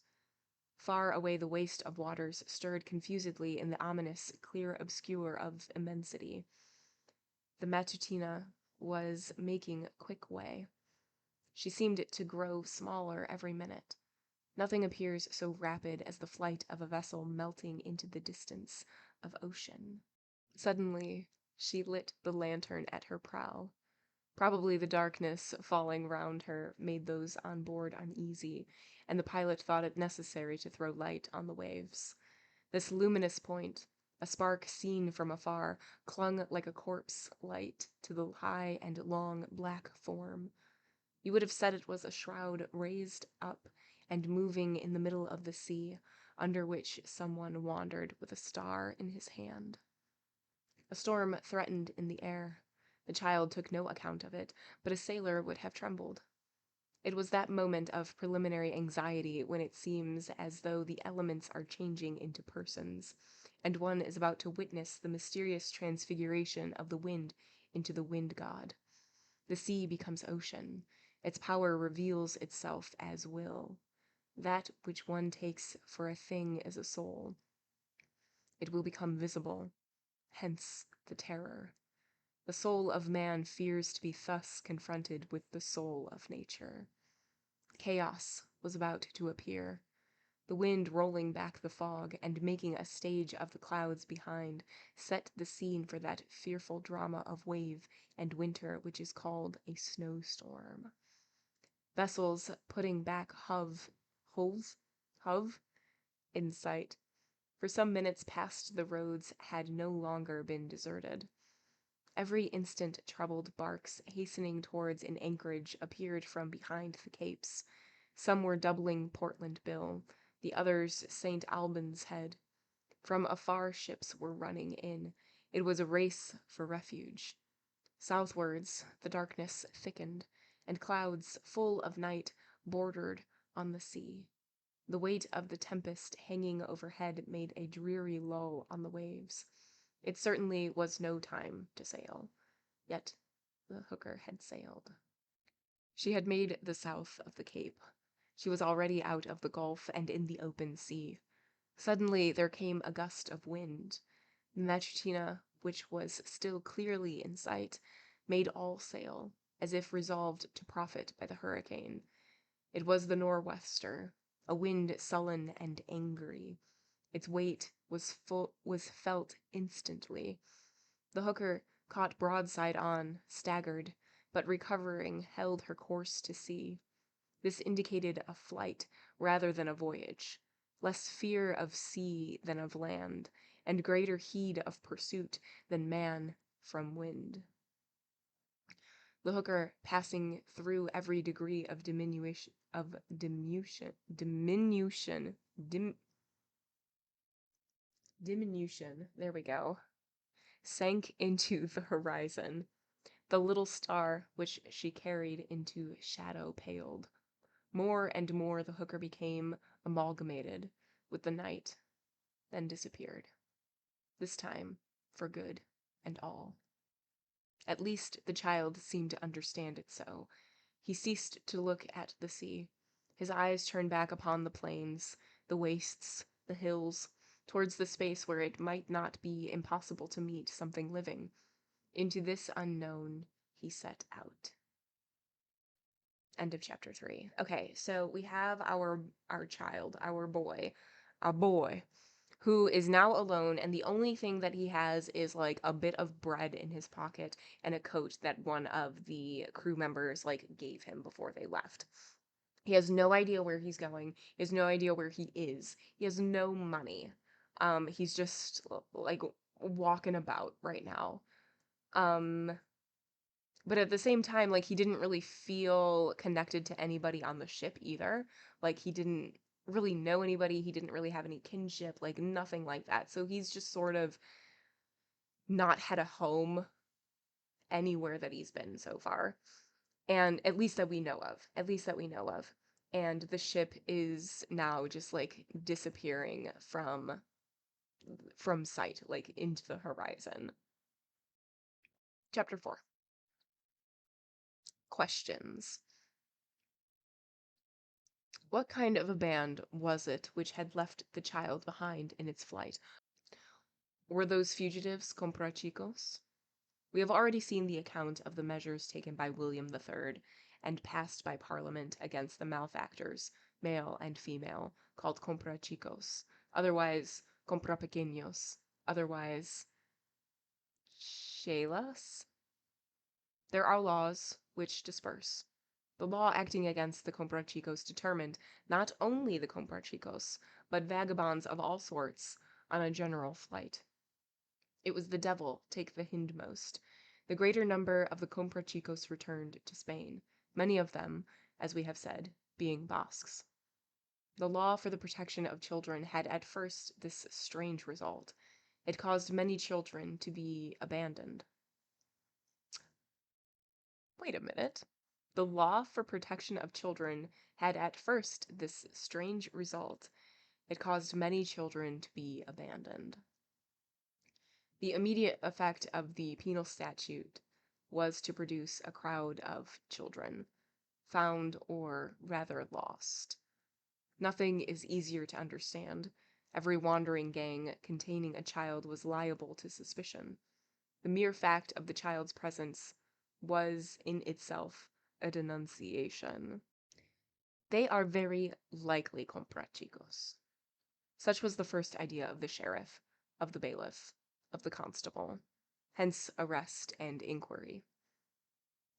Far away the waste of waters stirred confusedly in the ominous, clear obscure of immensity. The Matutina was making quick way. She seemed to grow smaller every minute. Nothing appears so rapid as the flight of a vessel melting into the distance of ocean. Suddenly, she lit the lantern at her prow. Probably the darkness falling round her made those on board uneasy, and the pilot thought it necessary to throw light on the waves. This luminous point, a spark seen from afar, clung like a corpse light to the high and long black form. You would have said it was a shroud raised up and moving in the middle of the sea, under which someone wandered with a star in his hand. A storm threatened in the air. The child took no account of it, but a sailor would have trembled. It was that moment of preliminary anxiety when it seems as though the elements are changing into persons, and one is about to witness the mysterious transfiguration of the wind into the wind god. The sea becomes ocean. Its power reveals itself as will. That which one takes for a thing is a soul. It will become visible, hence the terror. The soul of man fears to be thus confronted with the soul of nature. Chaos was about to appear. The wind rolling back the fog and making a stage of the clouds behind set the scene for that fearful drama of wave and winter which is called a snowstorm. Vessels putting back hove in sight. For some minutes past the roads had no longer been deserted. Every instant troubled barks hastening towards an anchorage appeared from behind the capes. Some were doubling Portland Bill, the others St. Albans Head. From afar ships were running in. It was a race for refuge. Southwards the darkness thickened, and clouds full of night bordered on the sea. The weight of the tempest hanging overhead made a dreary lull on the waves. It certainly was no time to sail. Yet the hooker had sailed. She had made the south of the Cape. She was already out of the Gulf and in the open sea. Suddenly there came a gust of wind. The Matutina, which was still clearly in sight, made all sail, as if resolved to profit by the hurricane. It was the nor'wester, a wind sullen and angry. Its weight was felt instantly. The hooker, caught broadside on, staggered, but recovering, held her course to sea. This indicated a flight rather than a voyage, less fear of sea than of land, and greater heed of pursuit than man from wind. The hooker, passing through every degree of diminution, there we go, sank into the horizon. The little star which she carried into shadow paled. More and more the hooker became amalgamated with the night, then disappeared. This time for good and all. At least the child seemed to understand it so. He ceased to look at the sea. His eyes turned back upon the plains, the wastes, the hills, towards the space where it might not be impossible to meet something living. Into this unknown he set out. End of chapter 3. Okay, so we have our child, our boy, a boy, who is now alone, and the only thing that he has is like a bit of bread in his pocket and a coat that one of the crew members like gave him before they left. He has no idea where he's going. He has no idea where he is. He has no money. He's just like walking about right now. Um, but at the same time, like, he didn't really feel connected to anybody on the ship either. Like, he didn't really know anybody. He didn't really have any kinship, like, nothing like that. So he's just sort of not had a home anywhere that he's been so far. And at least that we know of. At least that we know of. And the ship is now just like disappearing from sight, like into the horizon. Chapter 4. Questions. What kind of a band was it which had left the child behind in its flight? Were those fugitives comprachicos? We have already seen the account of the measures taken by William III and passed by Parliament against the malefactors, male and female, called comprachicos, otherwise comprapequeños, otherwise chelas. There are laws which disperse. The law acting against the comprachicos determined not only the comprachicos, but vagabonds of all sorts, on a general flight. It was the devil take the hindmost. The greater number of the comprachicos returned to Spain, many of them, as we have said, being Basques. The law for the protection of children had at first this strange result. It caused many children to be abandoned. Wait a minute. The law for protection of children had at first this strange result. It caused many children to be abandoned. The immediate effect of the penal statute was to produce a crowd of children, found or rather lost. Nothing is easier to understand. Every wandering gang containing a child was liable to suspicion. The mere fact of the child's presence was in itself a denunciation. They are very likely comprachicos. Such was the first idea of the sheriff, of the bailiff, of the constable. Hence arrest and inquiry.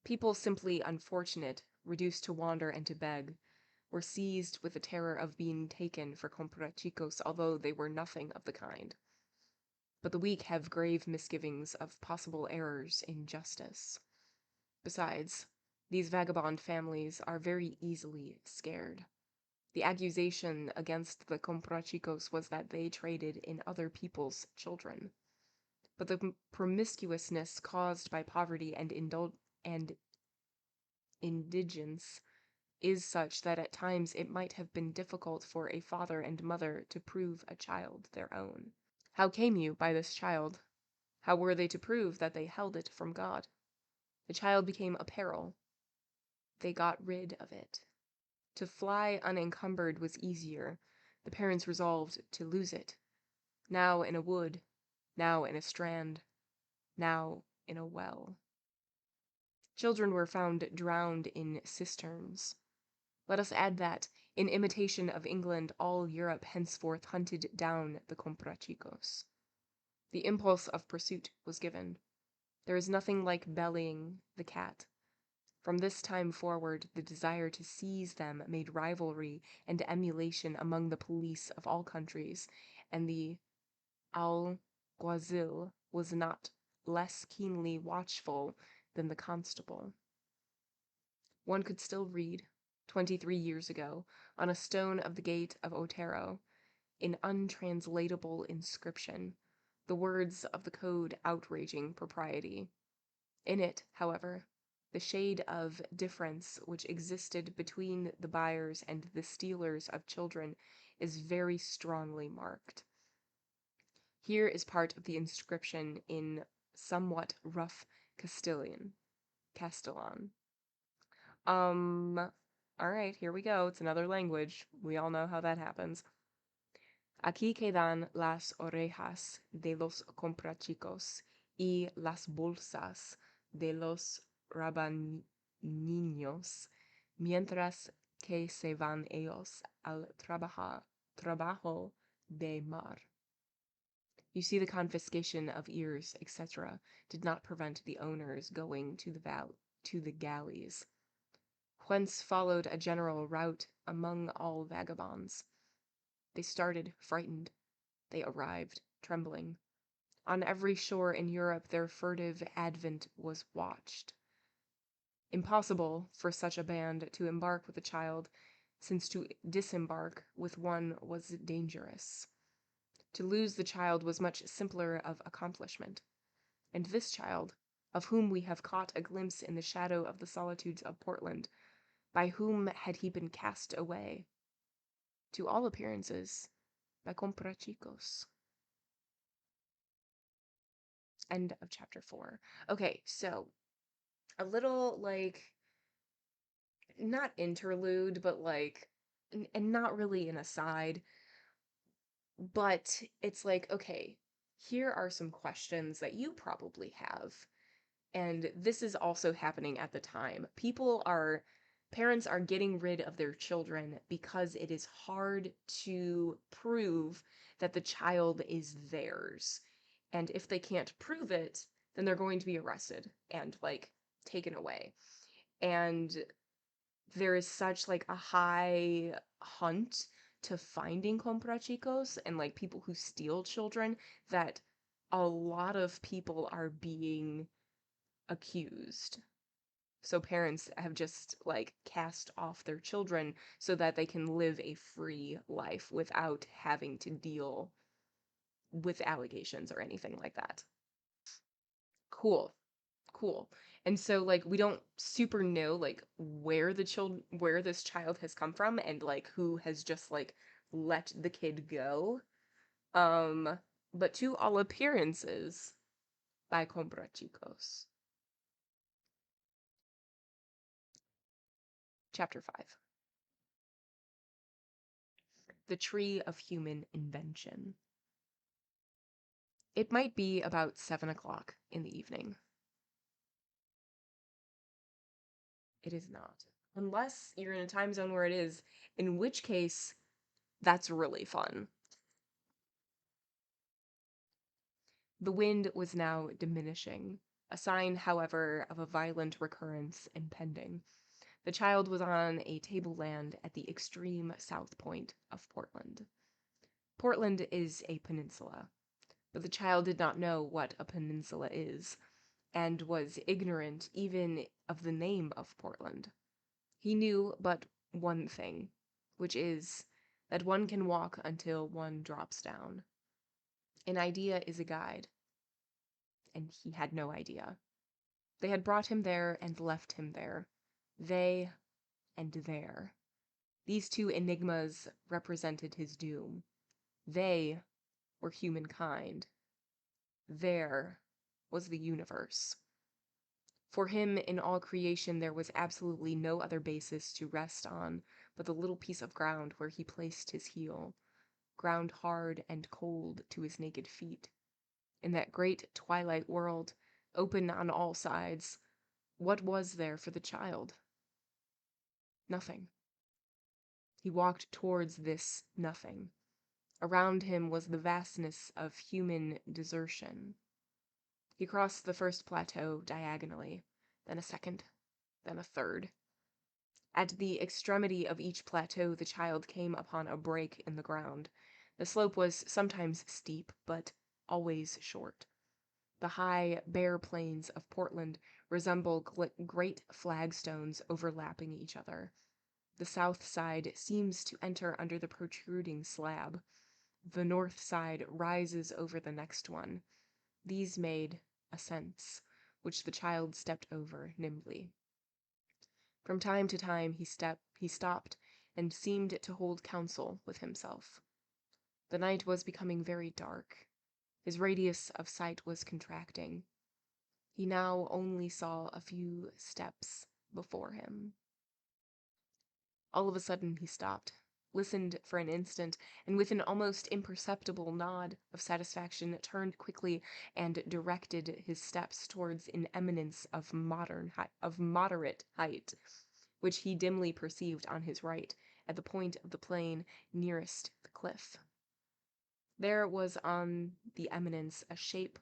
People simply unfortunate, reduced to wander and to beg, were seized with the terror of being taken for comprachicos, although they were nothing of the kind. But the weak have grave misgivings of possible errors in justice. Besides, these vagabond families are very easily scared. The accusation against the comprachicos was that they traded in other people's children. But the promiscuousness caused by poverty and indigence is such that at times it might have been difficult for a father and mother to prove a child their own. How came you by this child? How were they to prove that they held it from God? The child became a peril. They got rid of it. To fly unencumbered was easier. The parents resolved to lose it. Now in a wood, now in a strand, now in a well. Children were found drowned in cisterns. Let us add that, in imitation of England, all Europe henceforth hunted down the comprachicos. The impulse of pursuit was given. There is nothing like bellying the cat. From this time forward, the desire to seize them made rivalry and emulation among the police of all countries, and the alguazil was not less keenly watchful than the constable. One could still read, 23 years ago, on a stone of the gate of Otero, in untranslatable inscription, the words of the code outraging propriety. In it, however, the shade of difference which existed between the buyers and the stealers of children is very strongly marked. Here is part of the inscription in somewhat rough Castellan. All right, here we go. It's another language. We all know how that happens. Aquí quedan las orejas de los comprachicos y las bolsas de los rabaniños, mientras que se van ellos al trabajo de mar. You see, the confiscation of ears, etc., did not prevent the owners going to the galleys, whence followed a general rout among all vagabonds. They started, frightened. They arrived, trembling. On every shore in Europe their furtive advent was watched. Impossible for such a band to embark with a child, since to disembark with one was dangerous. To lose the child was much simpler of accomplishment. And this child, of whom we have caught a glimpse in the shadow of the solitudes of Portland, by whom had he been cast away? To all appearances, by comprachicos. End of chapter 4. Okay, so a little not interlude, but and not really an aside, but it's okay, here are some questions that you probably have. And this is also happening at the time. Parents are getting rid of their children because it is hard to prove that the child is theirs. And if they can't prove it, then they're going to be arrested and taken away. And there is such a high hunt to finding comprachicos and people who steal children that a lot of people are being accused. So parents have just cast off their children so that they can live a free life without having to deal with allegations or anything like that. Cool. Cool. And so we don't super know where this child has come from and who has just let the kid go. But to all appearances, by comprachicos. Chapter 5. The Tree of Human Invention. It might be about 7 o'clock in the evening. It is not. Unless you're in a time zone where it is, in which case, that's really fun. The wind was now diminishing, a sign, however, of a violent recurrence impending. The child was on a tableland at the extreme south point of Portland. Portland is a peninsula, but the child did not know what a peninsula is, and was ignorant even of the name of Portland. He knew but one thing, which is that one can walk until one drops down. An idea is a guide, and he had no idea. They had brought him there and left him there. They and there. These two enigmas represented his doom. They were humankind. There was the universe. For him, in all creation, there was absolutely no other basis to rest on but the little piece of ground where he placed his heel, ground hard and cold to his naked feet. In that great twilight world, open on all sides, what was there for the child? Nothing. He walked towards this nothing. Around him was the vastness of human desertion. He crossed the first plateau diagonally, then a second, then a third. At the extremity of each plateau the child came upon a break in the ground. The slope was sometimes steep, but always short. The high, bare plains of Portland resemble great flagstones overlapping each other. The south side seems to enter under the protruding slab. The north side rises over the next one. These made ascents, which the child stepped over nimbly. From time to time he stopped and seemed to hold counsel with himself. The night was becoming very dark. His radius of sight was contracting. He now only saw a few steps before him. All of a sudden he stopped, listened for an instant, and with an almost imperceptible nod of satisfaction turned quickly and directed his steps towards an eminence of moderate height, which he dimly perceived on his right, at the point of the plain nearest the cliff. There was on the eminence a shape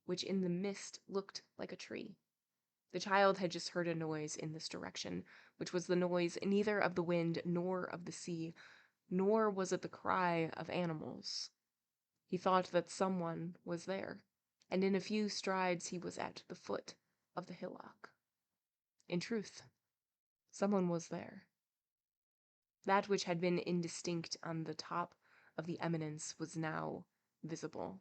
which in the mist looked like a tree. The child had just heard a noise in this direction, which was the noise neither of the wind nor of the sea, nor was it the cry of animals. He thought that someone was there. and in a few strides he was at the foot of the hillock. In truth, someone was there. That which had been indistinct on the top of the eminence was now visible.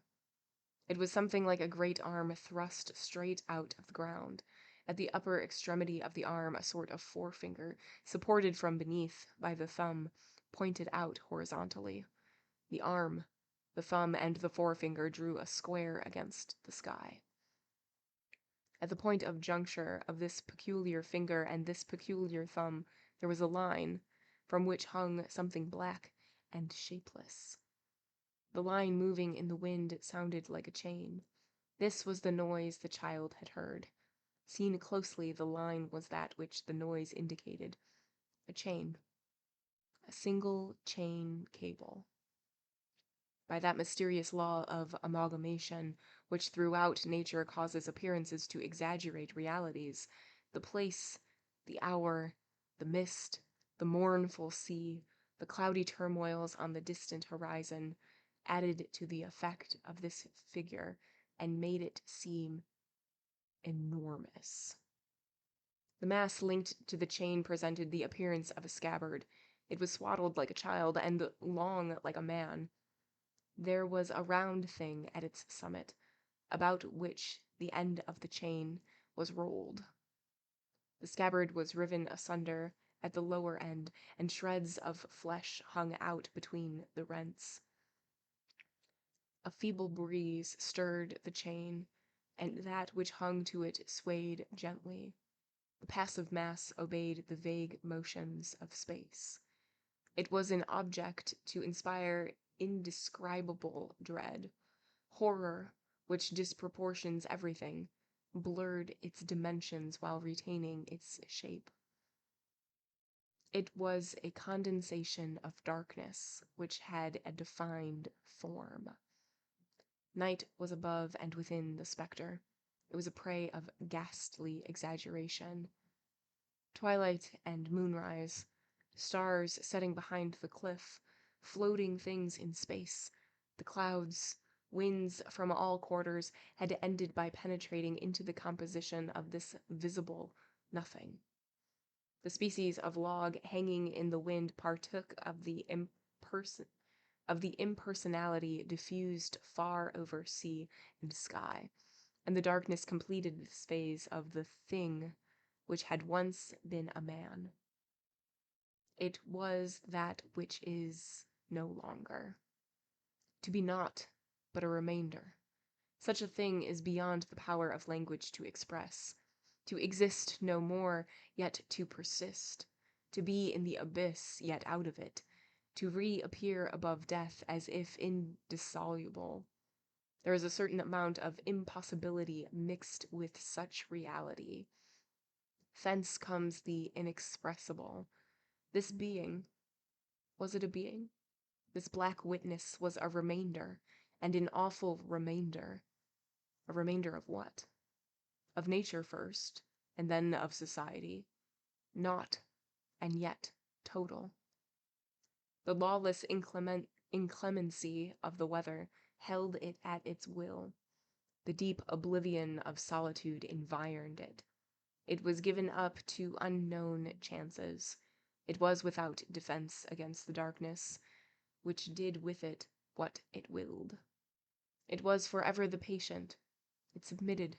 It was something like a great arm thrust straight out of the ground. At the upper extremity of the arm, a sort of forefinger, supported from beneath by the thumb, pointed out horizontally. The arm, the thumb, and the forefinger drew a square against the sky. At the point of juncture of this peculiar finger and this peculiar thumb, there was a line, from which hung something black and shapeless. The line moving in the wind sounded like a chain. This was the noise the child had heard. Seen closely, the line was that which the noise indicated. A chain. A single chain cable. By that mysterious law of amalgamation, which throughout nature causes appearances to exaggerate realities, the place, the hour, the mist, the mournful sea, the cloudy turmoils on the distant horizon, added to the effect of this figure and made it seem enormous. The mass linked to the chain presented the appearance of a scabbard. It was swaddled like a child and long like a man. There was a round thing at its summit, about which the end of the chain was rolled. The scabbard was riven asunder at the lower end, and shreds of flesh hung out between the rents. A feeble breeze stirred the chain, and that which hung to it swayed gently. The passive mass obeyed the vague motions of space. It was an object to inspire indescribable dread. Horror, which disproportions everything, blurred its dimensions while retaining its shape. It was a condensation of darkness which had a defined form. Night was above and within the spectre. It was a prey of ghastly exaggeration. Twilight and moonrise, stars setting behind the cliff, floating things in space, the clouds, winds from all quarters had ended by penetrating into the composition of this visible nothing. The species of log hanging in the wind partook of the impersonality diffused far over sea and sky, and the darkness completed this phase of the thing which had once been a man. It was that which is no longer. To be not, but a remainder. Such a thing is beyond the power of language to express. To exist no more, yet to persist. To be in the abyss, yet out of it. To reappear above death as if indissoluble. There is a certain amount of impossibility mixed with such reality. Thence comes the inexpressible. This being, was it a being? This black witness was a remainder, and an awful remainder. A remainder of what? Of nature first, and then of society. Not, and yet total. The lawless inclemency of the weather held it at its will. The deep oblivion of solitude environed it. It was given up to unknown chances. It was without defense against the darkness, which did with it what it willed. It was forever the patient. It submitted.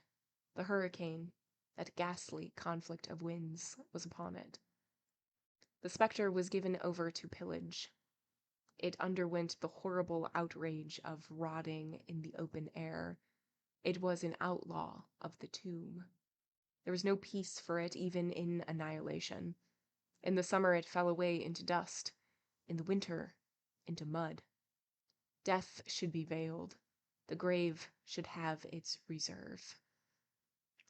The hurricane, that ghastly conflict of winds, was upon it. The spectre was given over to pillage. It underwent the horrible outrage of rotting in the open air. It was an outlaw of the tomb. There was no peace for it even in annihilation. In the summer it fell away into dust, in the winter into mud. Death should be veiled. The grave should have its reserve.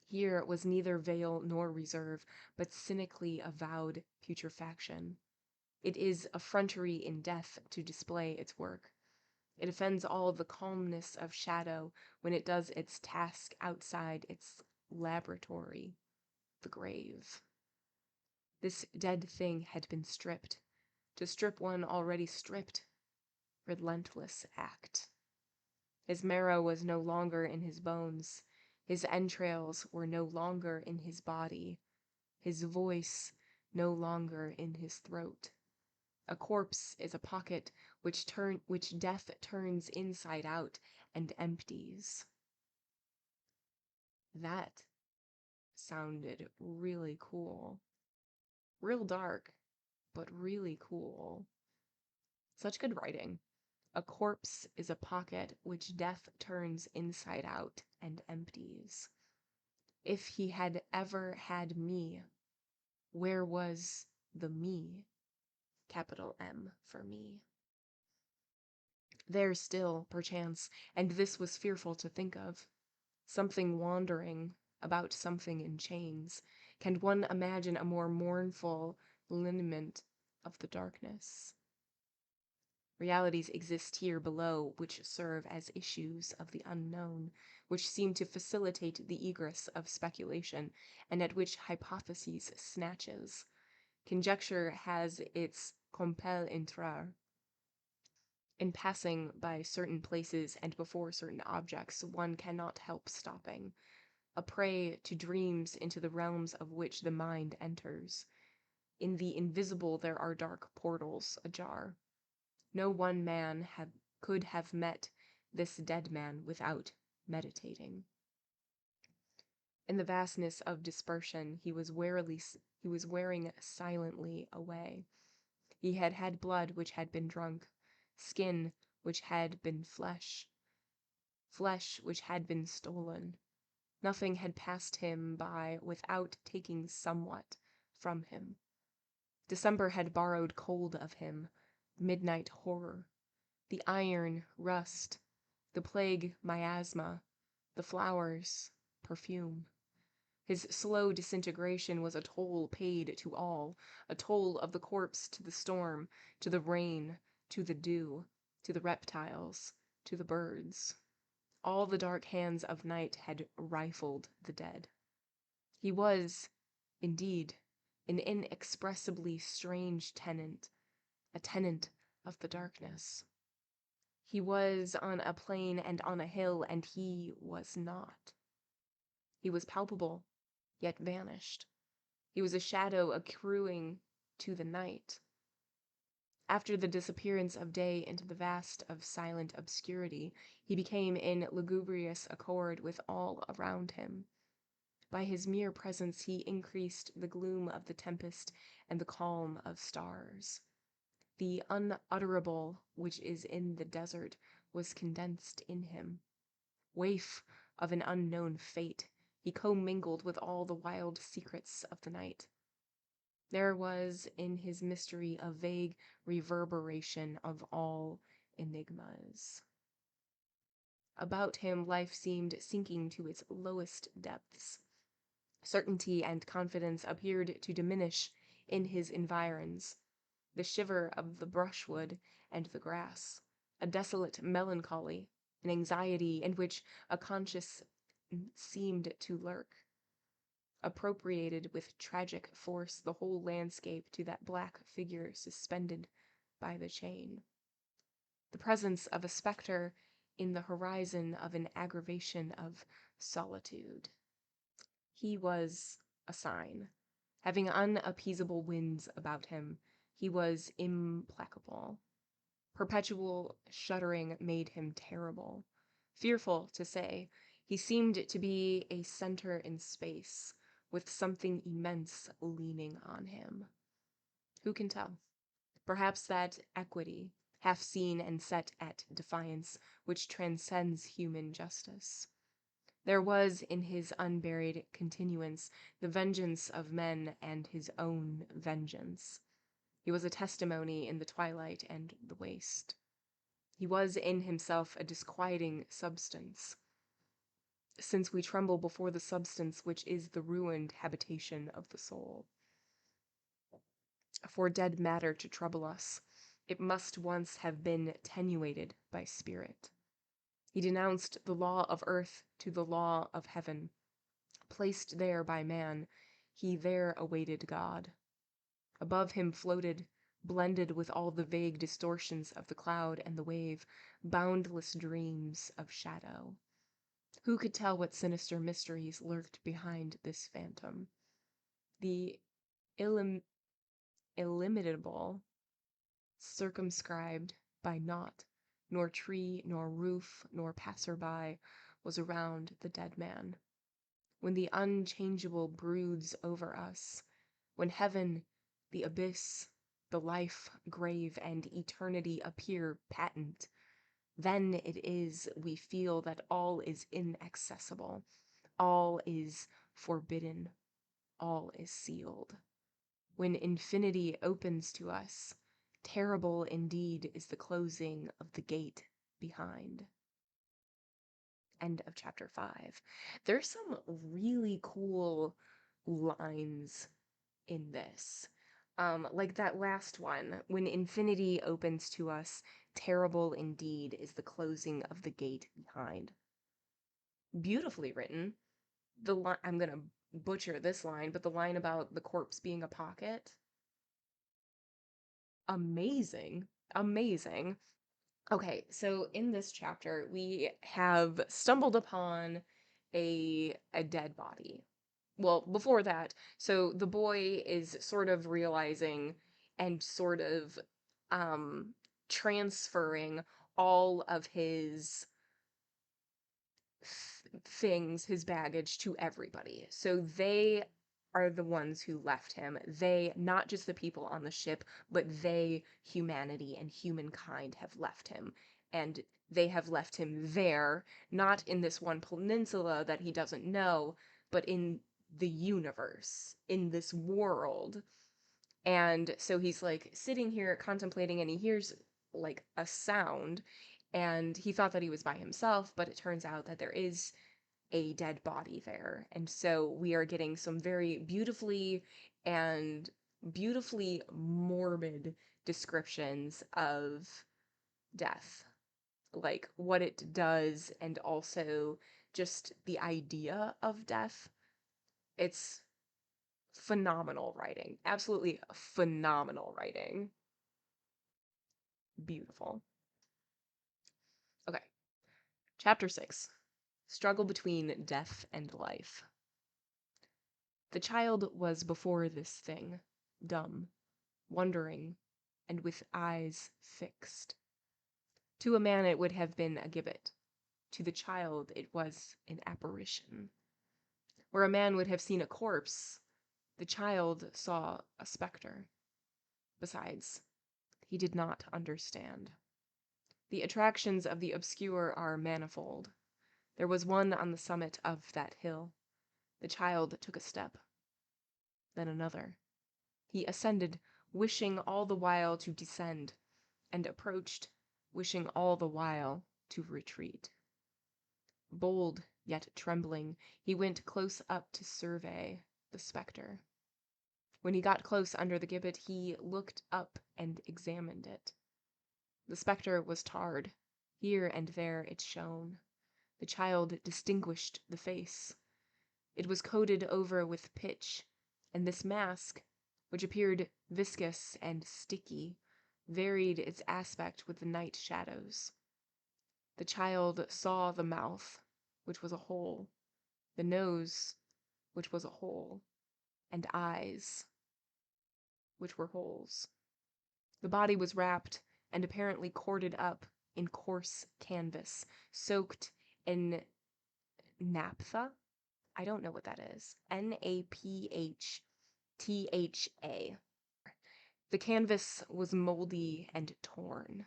Here was neither veil nor reserve, but cynically avowed putrefaction. It is effrontery in death to display its work. It offends all the calmness of shadow when it does its task outside its laboratory, the grave. This dead thing had been stripped. To strip one already stripped. Relentless act. His marrow was no longer in his bones. His entrails were no longer in his body. His voice no longer in his throat. A corpse is a pocket which death turns inside out and empties. That sounded really cool. Real dark, but really cool. Such good writing. A corpse is a pocket which death turns inside out and empties. If he had ever had me, where was the me? Capital M for me. There still, perchance, and this was fearful to think of. Something wandering about something in chains. Can one imagine a more mournful lineament of the darkness? Realities exist here below which serve as issues of the unknown, which seem to facilitate the egress of speculation, and at which hypotheses snatches. Conjecture has its compel entrar. In passing by certain places and before certain objects, one cannot help stopping, a prey to dreams into the realms of which the mind enters. In the invisible there are dark portals ajar. No one man could have met this dead man without meditating. In the vastness of dispersion, he was wearing silently away. He had had blood which had been drunk, skin which had been flesh, flesh which had been stolen. Nothing had passed him by without taking somewhat from him. December had borrowed cold of him, midnight horror, the iron rust, the plague miasma, the flowers perfume. His slow disintegration was a toll paid to all, a toll of the corpse to the storm, to the rain, to the dew, to the reptiles, to the birds. All the dark hands of night had rifled the dead. He was, indeed, an inexpressibly strange tenant, a tenant of the darkness. He was on a plain and on a hill, and he was not. He was palpable, yet vanished. He was a shadow accruing to the night. After the disappearance of day into the vast of silent obscurity, he became in lugubrious accord with all around him. By his mere presence he increased the gloom of the tempest and the calm of stars. The unutterable which is in the desert was condensed in him. Waif of an unknown fate, he commingled with all the wild secrets of the night. There was in his mystery a vague reverberation of all enigmas. About him life seemed sinking to its lowest depths. Certainty and confidence appeared to diminish in his environs. The shiver of the brushwood and the grass, a desolate melancholy, an anxiety in which a conscience seemed to lurk, appropriated with tragic force the whole landscape to that black figure suspended by the chain. The presence of a spectre in the horizon of an aggravation of solitude. He was a sign. Having unappeasable winds about him, he was implacable. Perpetual shuddering made him terrible. Fearful to say, he seemed to be a center in space, with something immense leaning on him. Who can tell? Perhaps that equity, half seen and set at defiance, which transcends human justice. There was in his unburied continuance the vengeance of men and his own vengeance. He was a testimony in the twilight and the waste. He was in himself a disquieting substance, since we tremble before the substance which is the ruined habitation of the soul. For dead matter to trouble us, it must once have been tenuated by spirit. He denounced the law of earth to the law of heaven. Placed there by man, he there awaited God. Above him floated blended with all the vague distortions of the cloud and the wave, boundless dreams of shadow. Who could tell what sinister mysteries lurked behind this phantom? The illimitable, circumscribed by naught, nor tree, nor roof, nor passerby, was around the dead man. When the unchangeable broods over us, when heaven, the abyss, the life, grave, and eternity appear patent, then it is we feel that all is inaccessible, all is forbidden, all is sealed. When infinity opens to us, terrible indeed is the closing of the gate behind. End of chapter 5. There's some really cool lines in this. Like that last one, when infinity opens to us, terrible indeed is the closing of the gate behind. Beautifully written. The line, I'm gonna butcher this line, but the line about the corpse being a pocket, amazing, amazing. Okay, so in this chapter, we have stumbled upon a dead body. Well, before that, so the boy is sort of realizing and sort of um transferring all of his things, his baggage to everybody. So they are the ones who left him. They, not just the people on the ship, but they, humanity and humankind, have left him. And they have left him there, not in this one peninsula that he doesn't know, but in the universe, in this world. And so he's like sitting here contemplating, and he hears like a sound, and he thought that he was by himself, but it turns out that there is a dead body there. And so we are getting some very and beautifully morbid descriptions of death, like what it does, and also just the idea of death. It's phenomenal writing. Absolutely phenomenal writing. Beautiful. Okay. Chapter 6. Struggle between death and life. The child was before this thing, dumb, wondering, and with eyes fixed. To a man it would have been a gibbet. To the child it was an apparition. Where a man would have seen a corpse, the child saw a specter. Besides, he did not understand. The attractions of the obscure are manifold. There was one on the summit of that hill. The child took a step, then another. He ascended, wishing all the while to descend, and approached, wishing all the while to retreat. Bold, yet trembling, he went close up to survey the spectre. When he got close under the gibbet, he looked up and examined it. The spectre was tarred. Here and there it shone. The child distinguished the face. It was coated over with pitch, and this mask, which appeared viscous and sticky, varied its aspect with the night shadows. The child saw the mouth, which was a hole, the nose, which was a hole, and eyes, which were holes. The body was wrapped and apparently corded up in coarse canvas, soaked in naphtha. I don't know what that is. NAPHTHA. The canvas was moldy and torn,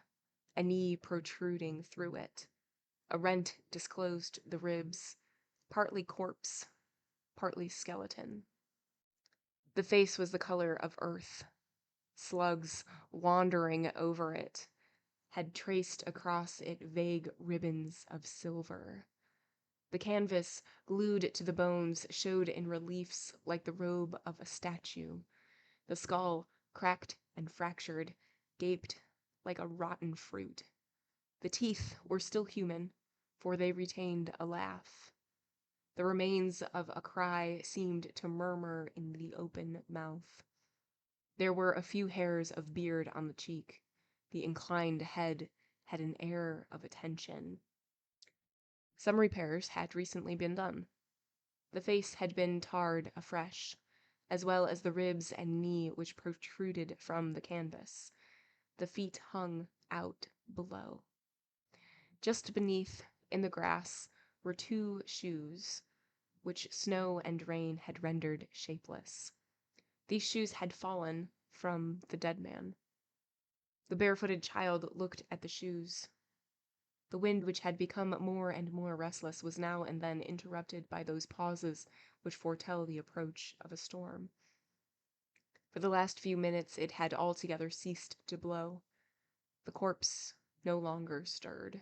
a knee protruding through it. A rent disclosed the ribs, partly corpse, partly skeleton. The face was the color of earth. Slugs, wandering over it, had traced across it vague ribbons of silver. The canvas, glued to the bones, showed in reliefs like the robe of a statue. The skull, cracked and fractured, gaped like a rotten fruit. The teeth were still human, for they retained a laugh. The remains of a cry seemed to murmur in the open mouth. There were a few hairs of beard on the cheek. The inclined head had an air of attention. Some repairs had recently been done. The face had been tarred afresh, as well as the ribs and knee which protruded from the canvas. The feet hung out below. Just beneath, in the grass, were 2 shoes, which snow and rain had rendered shapeless. These shoes had fallen from the dead man. The barefooted child looked at the shoes. The wind, which had become more and more restless, was now and then interrupted by those pauses which foretell the approach of a storm. For the last few minutes it had altogether ceased to blow. The corpse no longer stirred.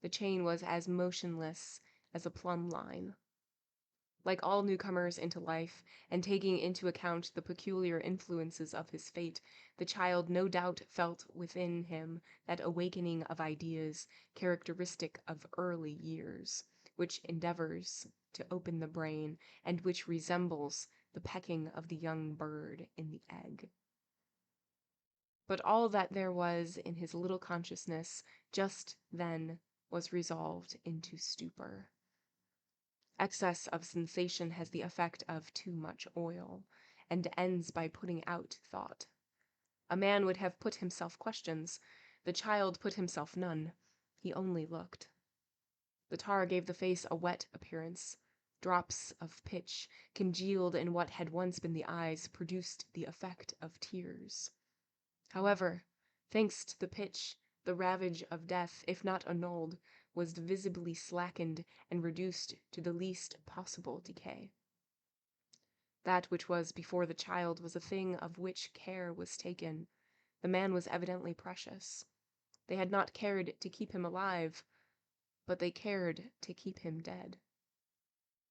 The chain was as motionless as a plumb line. Like all newcomers into life, and taking into account the peculiar influences of his fate, the child no doubt felt within him that awakening of ideas characteristic of early years, which endeavors to open the brain, and which resembles the pecking of the young bird in the egg. But all that there was in his little consciousness just then was resolved into stupor. Excess of sensation has the effect of too much oil, and ends by putting out thought. A man would have put himself questions. The child put himself none. He only looked. The tar gave the face a wet appearance. Drops of pitch, congealed in what had once been the eyes, produced the effect of tears. However, thanks to the pitch, the ravage of death, if not annulled, was visibly slackened and reduced to the least possible decay. That which was before the child was a thing of which care was taken. The man was evidently precious. They had not cared to keep him alive, but they cared to keep him dead.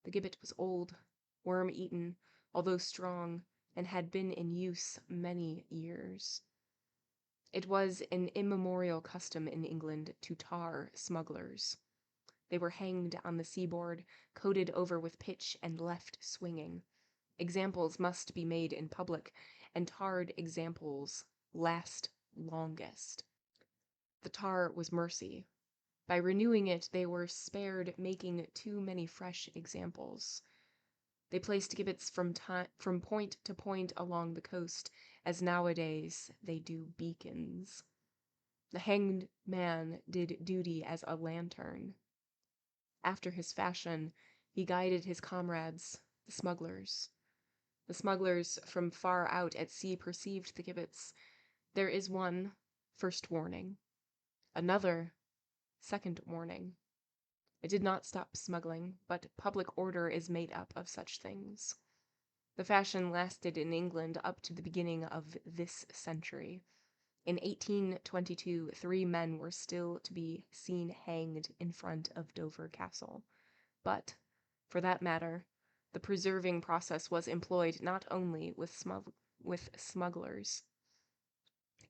The gibbet was old, worm-eaten, although strong, and had been in use many years. It was an immemorial custom in England to tar smugglers. They were hanged on the seaboard, coated over with pitch, and left swinging. Examples must be made in public, and tarred examples last longest. The tar was mercy. By renewing it, they were spared making too many fresh examples. They placed gibbets from point to point along the coast, as nowadays they do beacons. The hanged man did duty as a lantern. After his fashion, he guided his comrades, the smugglers. The smugglers from far out at sea perceived the gibbets. There is one, first warning. Another, second warning. It did not stop smuggling, but public order is made up of such things. The fashion lasted in England up to the beginning of this century. In 1822, 3 men were still to be seen hanged in front of Dover Castle. But, for that matter, the preserving process was employed not only with smugglers.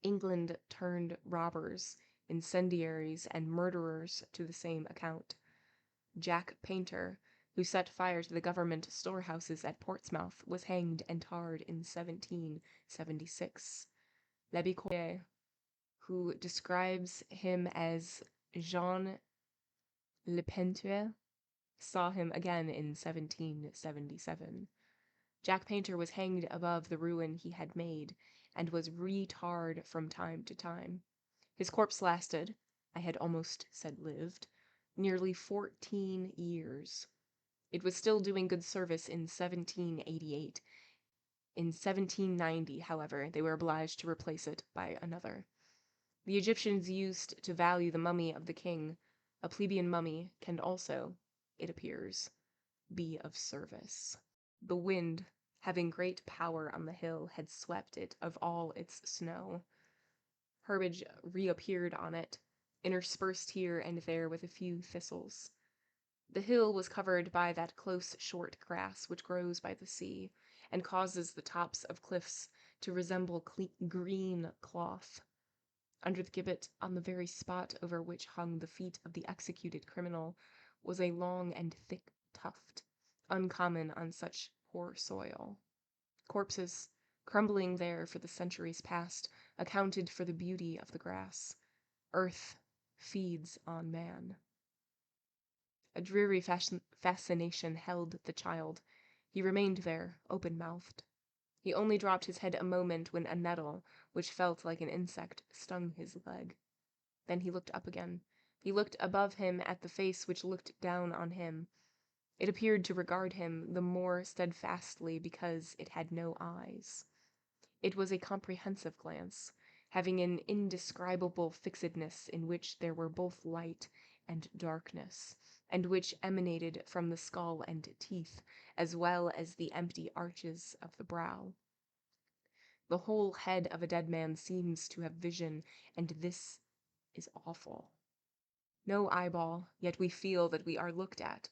England turned robbers, incendiaries, and murderers to the same account. Jack Painter, who set fire to the government storehouses at Portsmouth, was hanged and tarred in 1776. Lebicoyer, who describes him as Jean Lepentue, saw him again in 1777. Jack Painter was hanged above the ruin he had made, and was re-tarred from time to time. His corpse lasted, I had almost said lived, nearly 14 years. It was still doing good service in 1788. In 1790, however, they were obliged to replace it by another. The Egyptians used to value the mummy of the king. A plebeian mummy can also, it appears, be of service. The wind, having great power on the hill, had swept it of all its snow. Herbage reappeared on it, interspersed here and there with a few thistles. The hill was covered by that close, short grass which grows by the sea, and causes the tops of cliffs to resemble green cloth. Under the gibbet, on the very spot over which hung the feet of the executed criminal, was a long and thick tuft, uncommon on such poor soil. Corpses, crumbling there for the centuries past, accounted for the beauty of the grass. Earth feeds on man. A dreary fascination held the child. He remained there, open-mouthed. He only dropped his head a moment when a nettle, which felt like an insect, stung his leg. Then he looked up again. He looked above him at the face which looked down on him. It appeared to regard him the more steadfastly because it had no eyes. It was a comprehensive glance, having an indescribable fixedness in which there were both light and darkness, and which emanated from the skull and teeth, as well as the empty arches of the brow. The whole head of a dead man seems to have vision, and this is awful. No eyeball, yet we feel that we are looked at,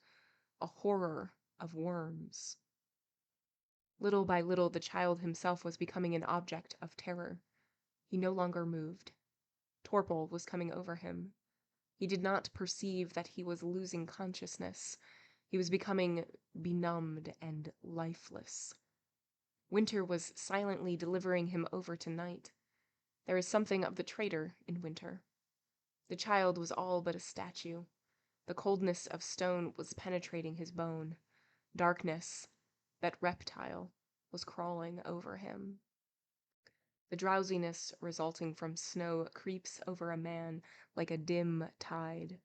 a horror of worms. Little by little, the child himself was becoming an object of terror. He no longer moved. Torpor was coming over him. He did not perceive that he was losing consciousness. He was becoming benumbed and lifeless. Winter was silently delivering him over to night. There is something of the traitor in winter. The child was all but a statue. The coldness of stone was penetrating his bone. Darkness, that reptile, was crawling over him. The drowsiness resulting from snow creeps over a man like a dim tide.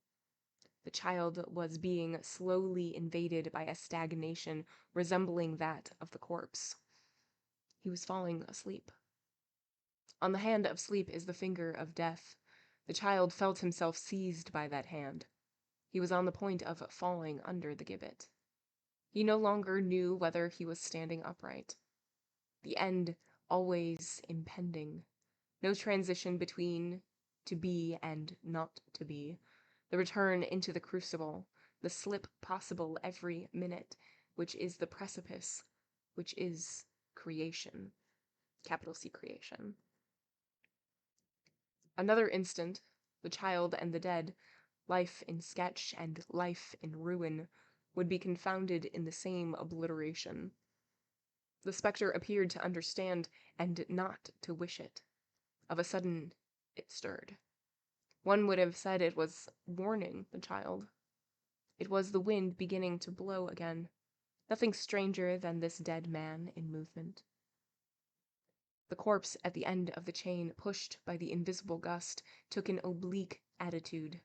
The child was being slowly invaded by a stagnation resembling that of the corpse. He was falling asleep. On the hand of sleep is the finger of death. The child felt himself seized by that hand. He was on the point of falling under the gibbet. He no longer knew whether he was standing upright. The end always impending. No transition between to be and not to be. The return into the crucible, the slip possible every minute, which is the precipice, which is creation. Capital C, creation. Another instant, the child and the dead, life in sketch and life in ruin, would be confounded in the same obliteration. The spectre appeared to understand and not to wish it. Of a sudden, it stirred. One would have said it was warning the child. It was the wind beginning to blow again. Nothing stranger than this dead man in movement. The corpse at the end of the chain, pushed by the invisible gust, took an oblique attitude,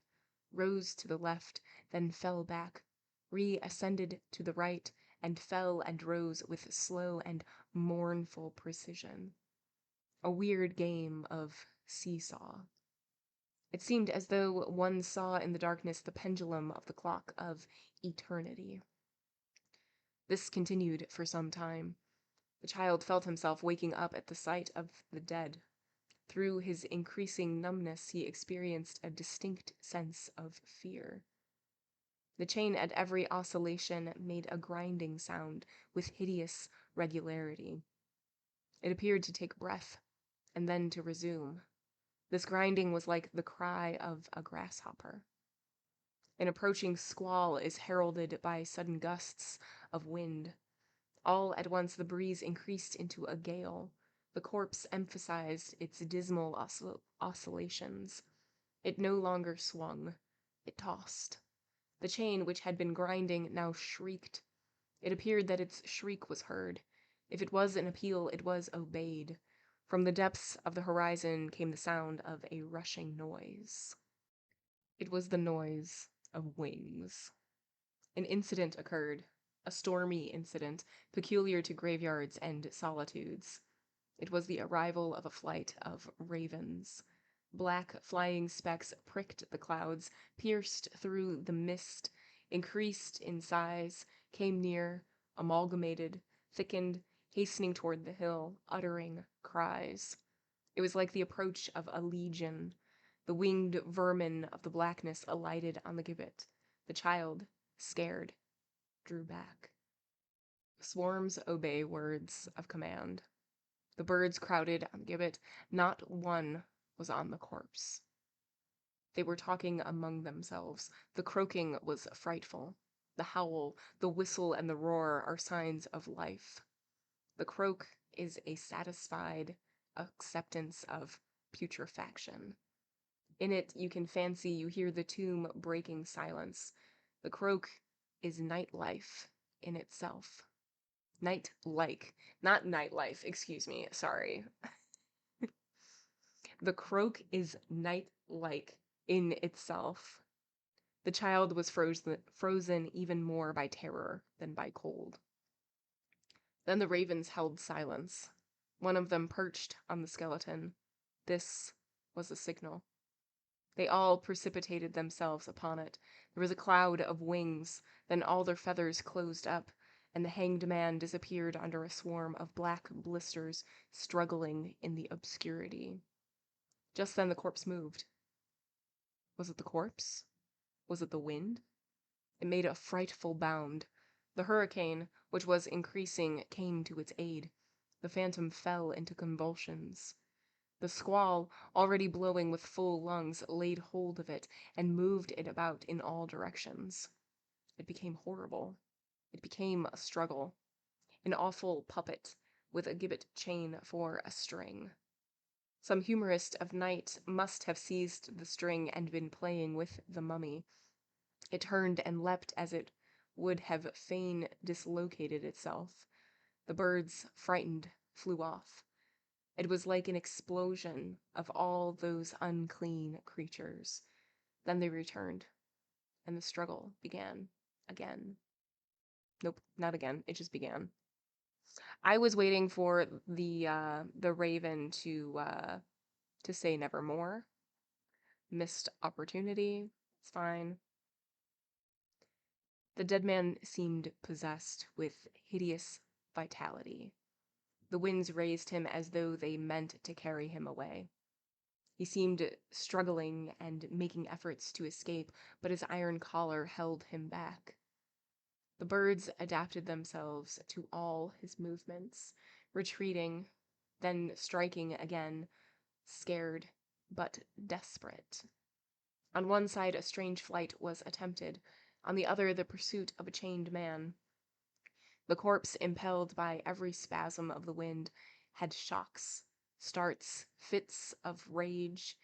rose to the left, then fell back, reascended to the right, and fell and rose with slow and mournful precision. A weird game of seesaw. It seemed as though one saw in the darkness the pendulum of the clock of eternity. This continued for some time. The child felt himself waking up at the sight of the dead. Through his increasing numbness, he experienced a distinct sense of fear. The chain at every oscillation made a grinding sound with hideous regularity. It appeared to take breath, and then to resume. This grinding was like the cry of a grasshopper. An approaching squall is heralded by sudden gusts of wind. All at once the breeze increased into a gale. The corpse emphasized its dismal oscillations. It no longer swung. It tossed. The chain, which had been grinding, now shrieked. It appeared that its shriek was heard. If it was an appeal, it was obeyed. From the depths of the horizon came the sound of a rushing noise. It was the noise of wings. An incident occurred, a stormy incident, peculiar to graveyards and solitudes. It was the arrival of a flight of ravens. Black flying specks pricked the clouds, pierced through the mist, increased in size, came near, amalgamated, thickened, hastening toward the hill, uttering cries. It was like the approach of a legion. The winged vermin of the blackness alighted on the gibbet. The child, scared, drew back. Swarms obey words of command. The birds crowded on the gibbet. Not one was on the corpse. They were talking among themselves. The croaking was frightful. The howl, the whistle, and the roar are signs of life. The croak is a satisfied acceptance of putrefaction. In it, you can fancy you hear the tomb breaking silence. The croak is nightlife in itself. Night-like, not nightlife, excuse me, sorry. The croak is night-like in itself. The child was frozen even more by terror than by cold. Then the ravens held silence. One of them perched on the skeleton. This was a signal. They all precipitated themselves upon it. There was a cloud of wings, then all their feathers closed up, and the hanged man disappeared under a swarm of black blisters struggling in the obscurity. Just then the corpse moved. Was it the corpse? Was it the wind? It made a frightful bound. The hurricane, which was increasing, came to its aid. The phantom fell into convulsions. The squall, already blowing with full lungs, laid hold of it and moved it about in all directions. It became horrible. It became a struggle. An awful puppet with a gibbet chain for a string. Some humorist of night must have seized the string and been playing with the mummy. It turned and leapt as it would have fain dislocated itself. The birds, frightened, flew off. It was like an explosion of all those unclean creatures. Then they returned, and the struggle began again. Nope, not again. It just began. I was waiting for the raven to say nevermore. Missed opportunity. It's fine. The dead man seemed possessed with hideous vitality. The winds raised him as though they meant to carry him away. He seemed struggling and making efforts to escape, but his iron collar held him back. The birds adapted themselves to all his movements, retreating, then striking again, scared but desperate. On one side, a strange flight was attempted, on the other, the pursuit of a chained man. The corpse, impelled by every spasm of the wind, had shocks, starts, fits of rage.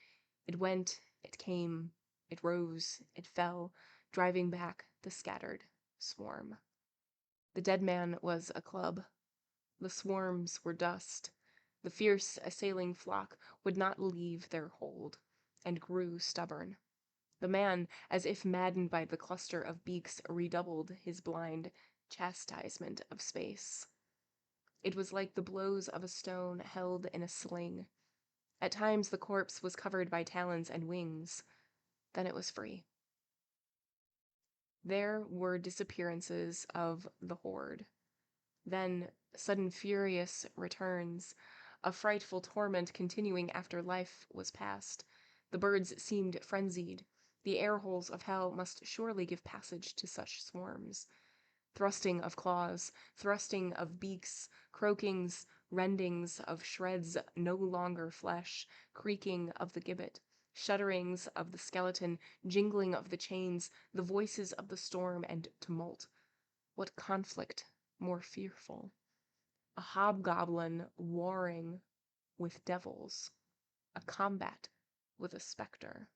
It went, it came, it rose, it fell, driving back the scattered swarm. The dead man was a club. The swarms were dust. The fierce assailing flock would not leave their hold, and grew stubborn. The man, as if maddened by the cluster of beaks, redoubled his blind chastisement of space. It was like the blows of a stone held in a sling. At times the corpse was covered by talons and wings. Then it was free. There were disappearances of the horde. Then sudden furious returns, a frightful torment continuing after life was past. The birds seemed frenzied. The air holes of hell must surely give passage to such swarms. Thrusting of claws, thrusting of beaks, croakings, rendings of shreds no longer flesh, creaking of the gibbet, shudderings of the skeleton, jingling of the chains, the voices of the storm and tumult. What conflict more fearful? A hobgoblin warring with devils, a combat with a spectre.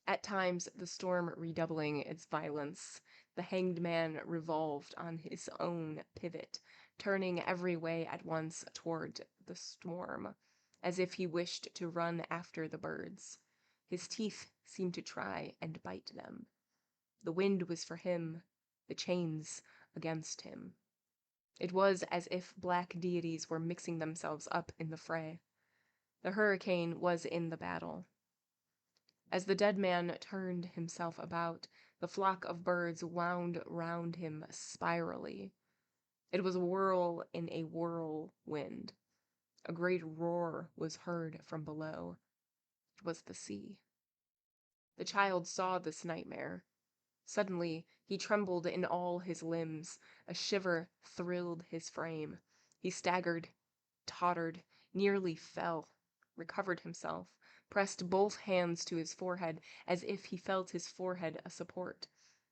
At times, the storm redoubling its violence, the hanged man revolved on his own pivot, turning every way at once toward the storm, as if he wished to run after the birds. His teeth seemed to try and bite them. The wind was for him, the chains against him. It was as if black deities were mixing themselves up in the fray. The hurricane was in the battle. As the dead man turned himself about, the flock of birds wound round him spirally. It was a whirl in a whirlwind. A great roar was heard from below. It was the sea. The child saw this nightmare. Suddenly, he trembled in all his limbs. A shiver thrilled his frame. He staggered, tottered, nearly fell, recovered himself, pressed both hands to his forehead as if he felt his forehead a support.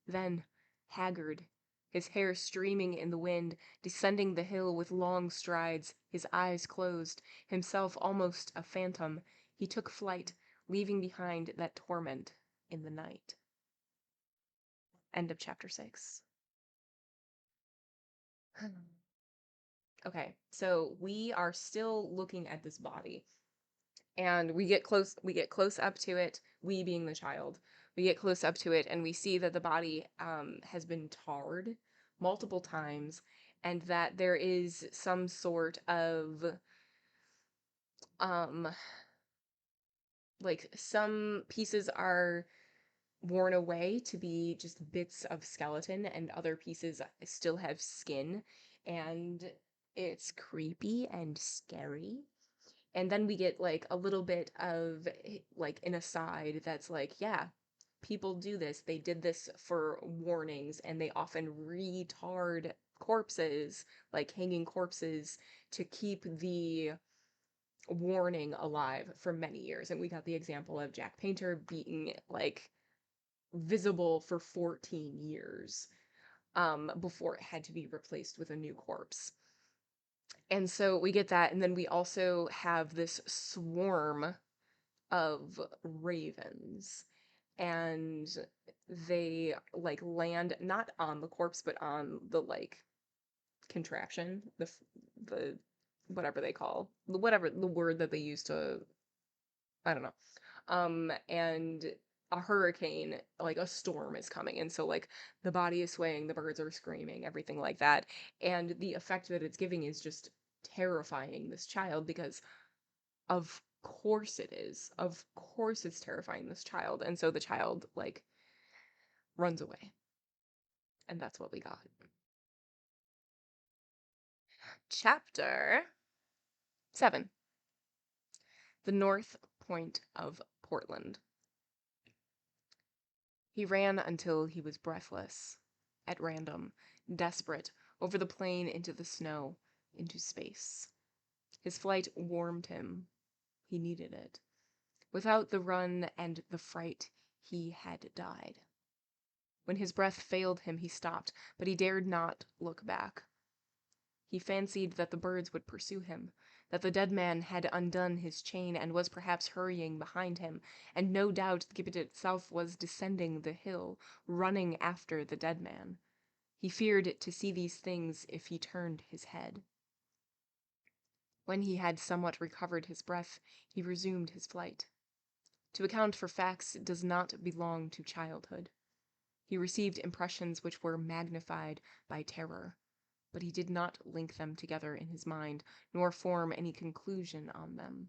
Then, haggard, his hair streaming in the wind, descending the hill with long strides, his eyes closed, himself almost a phantom, he took flight, leaving behind that torment in the night. End of chapter 6. Okay, so we are still looking at this body, and we get close up to it, we being the child. We get close up to it and we see that the body has been tarred multiple times, and that there is some sort of um like some pieces are worn away to be just bits of skeleton, and other pieces still have skin, and it's creepy and scary. And then we get like a little bit of like an aside that's like, yeah, people do this. They did this for warnings, and they often retard corpses, like hanging corpses, to keep the warning alive for many years. And we got the example of Jack Painter being like visible for 14 years before it had to be replaced with a new corpse. And so we get that, and then we also have this swarm of ravens, and they like land not on the corpse but on the like contraption, the whatever they call, whatever the word that they use to, I don't know. And a hurricane, like a storm is coming. And so like the body is swaying, the birds are screaming, everything like that. And the effect that it's giving is just terrifying this child, because of course it is. Of course it's terrifying this child. And so the child like runs away. And that's what we got. Chapter 7. The North Point of Portland. He ran until he was breathless, at random, desperate, over the plain into the snow, into space. His flight warmed him. He needed it. Without the run and the fright, he had died. When his breath failed him, he stopped, but he dared not look back. He fancied that the birds would pursue him, that the dead man had undone his chain and was perhaps hurrying behind him, and no doubt the gibbet itself was descending the hill, running after the dead man. He feared to see these things if he turned his head. When he had somewhat recovered his breath, he resumed his flight. To account for facts does not belong to childhood. He received impressions which were magnified by terror, but he did not link them together in his mind, nor form any conclusion on them.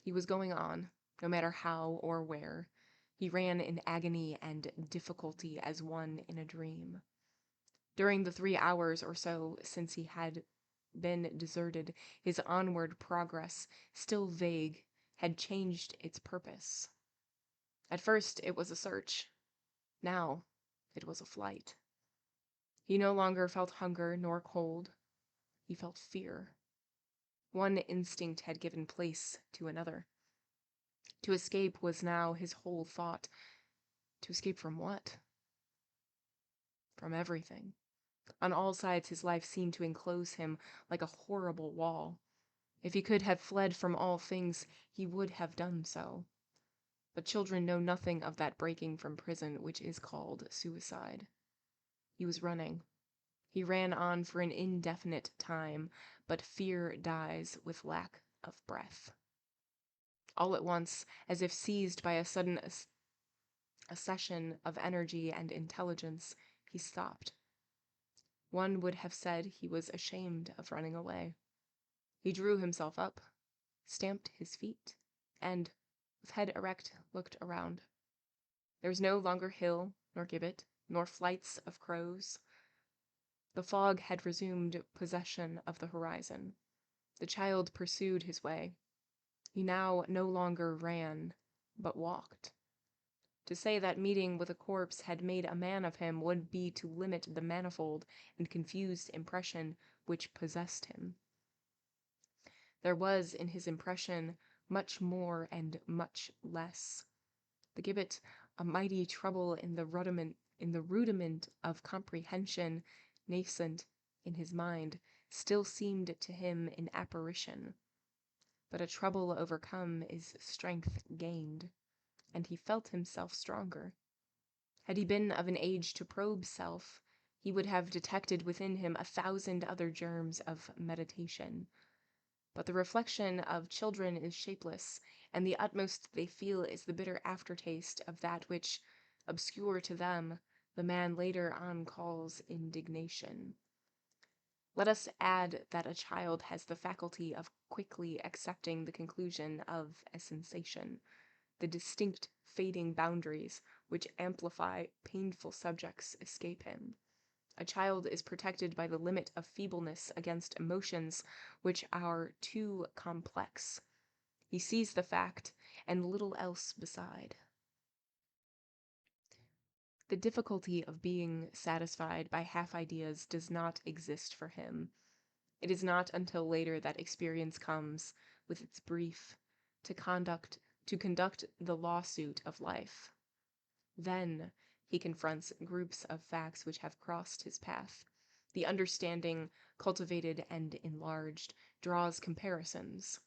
He was going on, no matter how or where. He ran in agony and difficulty as one in a dream. During the 3 hours or so since he had been deserted, his onward progress, still vague, had changed its purpose. At first it was a search. Now it was a flight. He no longer felt hunger nor cold. He felt fear. One instinct had given place to another. To escape was now his whole thought. To escape from what? From everything. On all sides his life seemed to enclose him like a horrible wall. If he could have fled from all things, he would have done so. But children know nothing of that breaking from prison which is called suicide. He was running. He ran on for an indefinite time, but fear dies with lack of breath. All at once, as if seized by a sudden accession of energy and intelligence, he stopped. One would have said he was ashamed of running away. He drew himself up, stamped his feet, and, with head erect, looked around. There was no longer hill, nor gibbet, nor flights of crows. The fog had resumed possession of the horizon. The child pursued his way. He now no longer ran, but walked. To say that meeting with a corpse had made a man of him would be to limit the manifold and confused impression which possessed him. There was in his impression much more and much less. The gibbet, a mighty trouble in the rudiment in the rudiment of comprehension nascent in his mind, still seemed to him an apparition. But a trouble overcome is strength gained, and he felt himself stronger. Had he been of an age to probe self, he would have detected within him 1,000 other germs of meditation. But the reflection of children is shapeless, and the utmost they feel is the bitter aftertaste of that which, obscure to them, the man later on calls indignation. Let us add that a child has the faculty of quickly accepting the conclusion of a sensation, the distinct fading boundaries which amplify painful subjects escape him. A child is protected by the limit of feebleness against emotions which are too complex. He sees the fact, and little else beside. The difficulty of being satisfied by half ideas does not exist for him. It is not until later that experience comes, with its brief, to conduct the lawsuit of life. Then he confronts groups of facts which have crossed his path. The understanding, cultivated and enlarged, draws comparisons.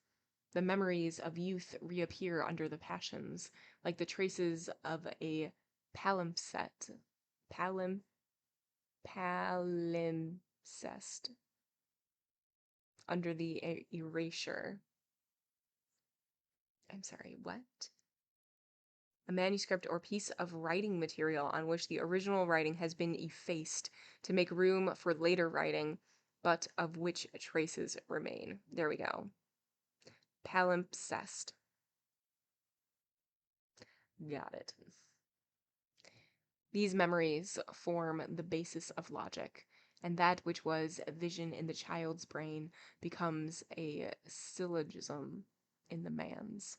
The memories of youth reappear under the passions, like the traces of a palimpsest. Palimpsest. Under the erasure. I'm sorry, what? A manuscript or piece of writing material on which the original writing has been effaced to make room for later writing, but of which traces remain. There we go. Palimpsest. Got it. These memories form the basis of logic, and that which was a vision in the child's brain becomes a syllogism in the man's.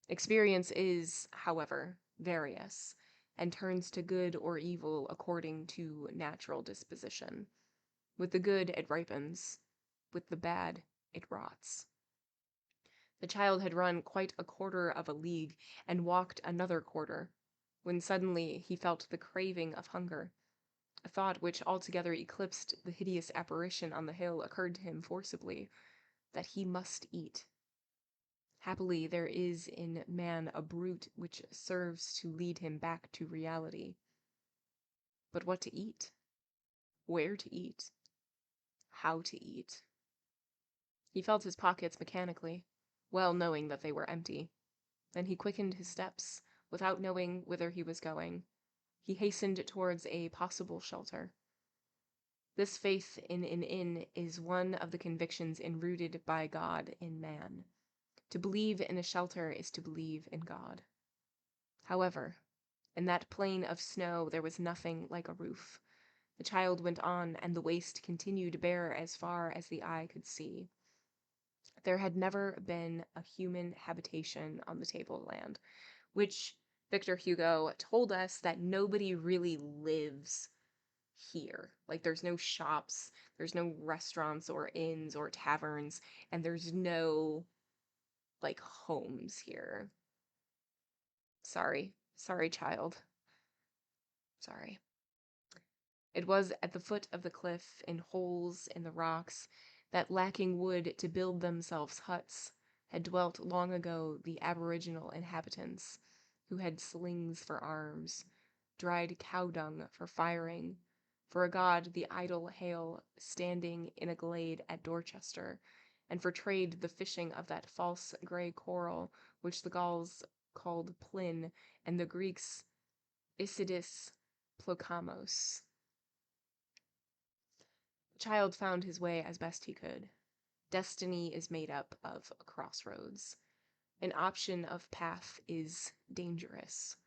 Experience is, however, various, and turns to good or evil according to natural disposition. With the good it ripens, with the bad it rots. The child had run quite a quarter of a league and walked another quarter, when suddenly he felt the craving of hunger. A thought which altogether eclipsed the hideous apparition on the hill occurred to him forcibly, that he must eat. Happily, there is in man a brute which serves to lead him back to reality. But what to eat? Where to eat? How to eat? He felt his pockets mechanically, well knowing that they were empty. Then he quickened his steps, without knowing whither he was going. He hastened towards a possible shelter. This faith in an inn is one of the convictions enrooted by God in man. To believe in a shelter is to believe in God. However, in that plain of snow there was nothing like a roof. The child went on, and the waste continued bare as far as the eye could see. There had never been a human habitation on the tableland, which Victor Hugo told us that nobody really lives here. Like, there's no shops, there's no restaurants or inns or taverns, and there's no like homes here. Sorry, child. Sorry. It was at the foot of the cliff, in holes in the rocks, that lacking wood to build themselves huts, had dwelt long ago the aboriginal inhabitants, who had slings for arms, dried cow dung for firing, for a god the idol hail standing in a glade at Dorchester, and for trade the fishing of that false grey coral which the Gauls called plin, and the Greeks Isidis plokamos. The child found his way as best he could. Destiny is made up of crossroads. An option of path is dangerous.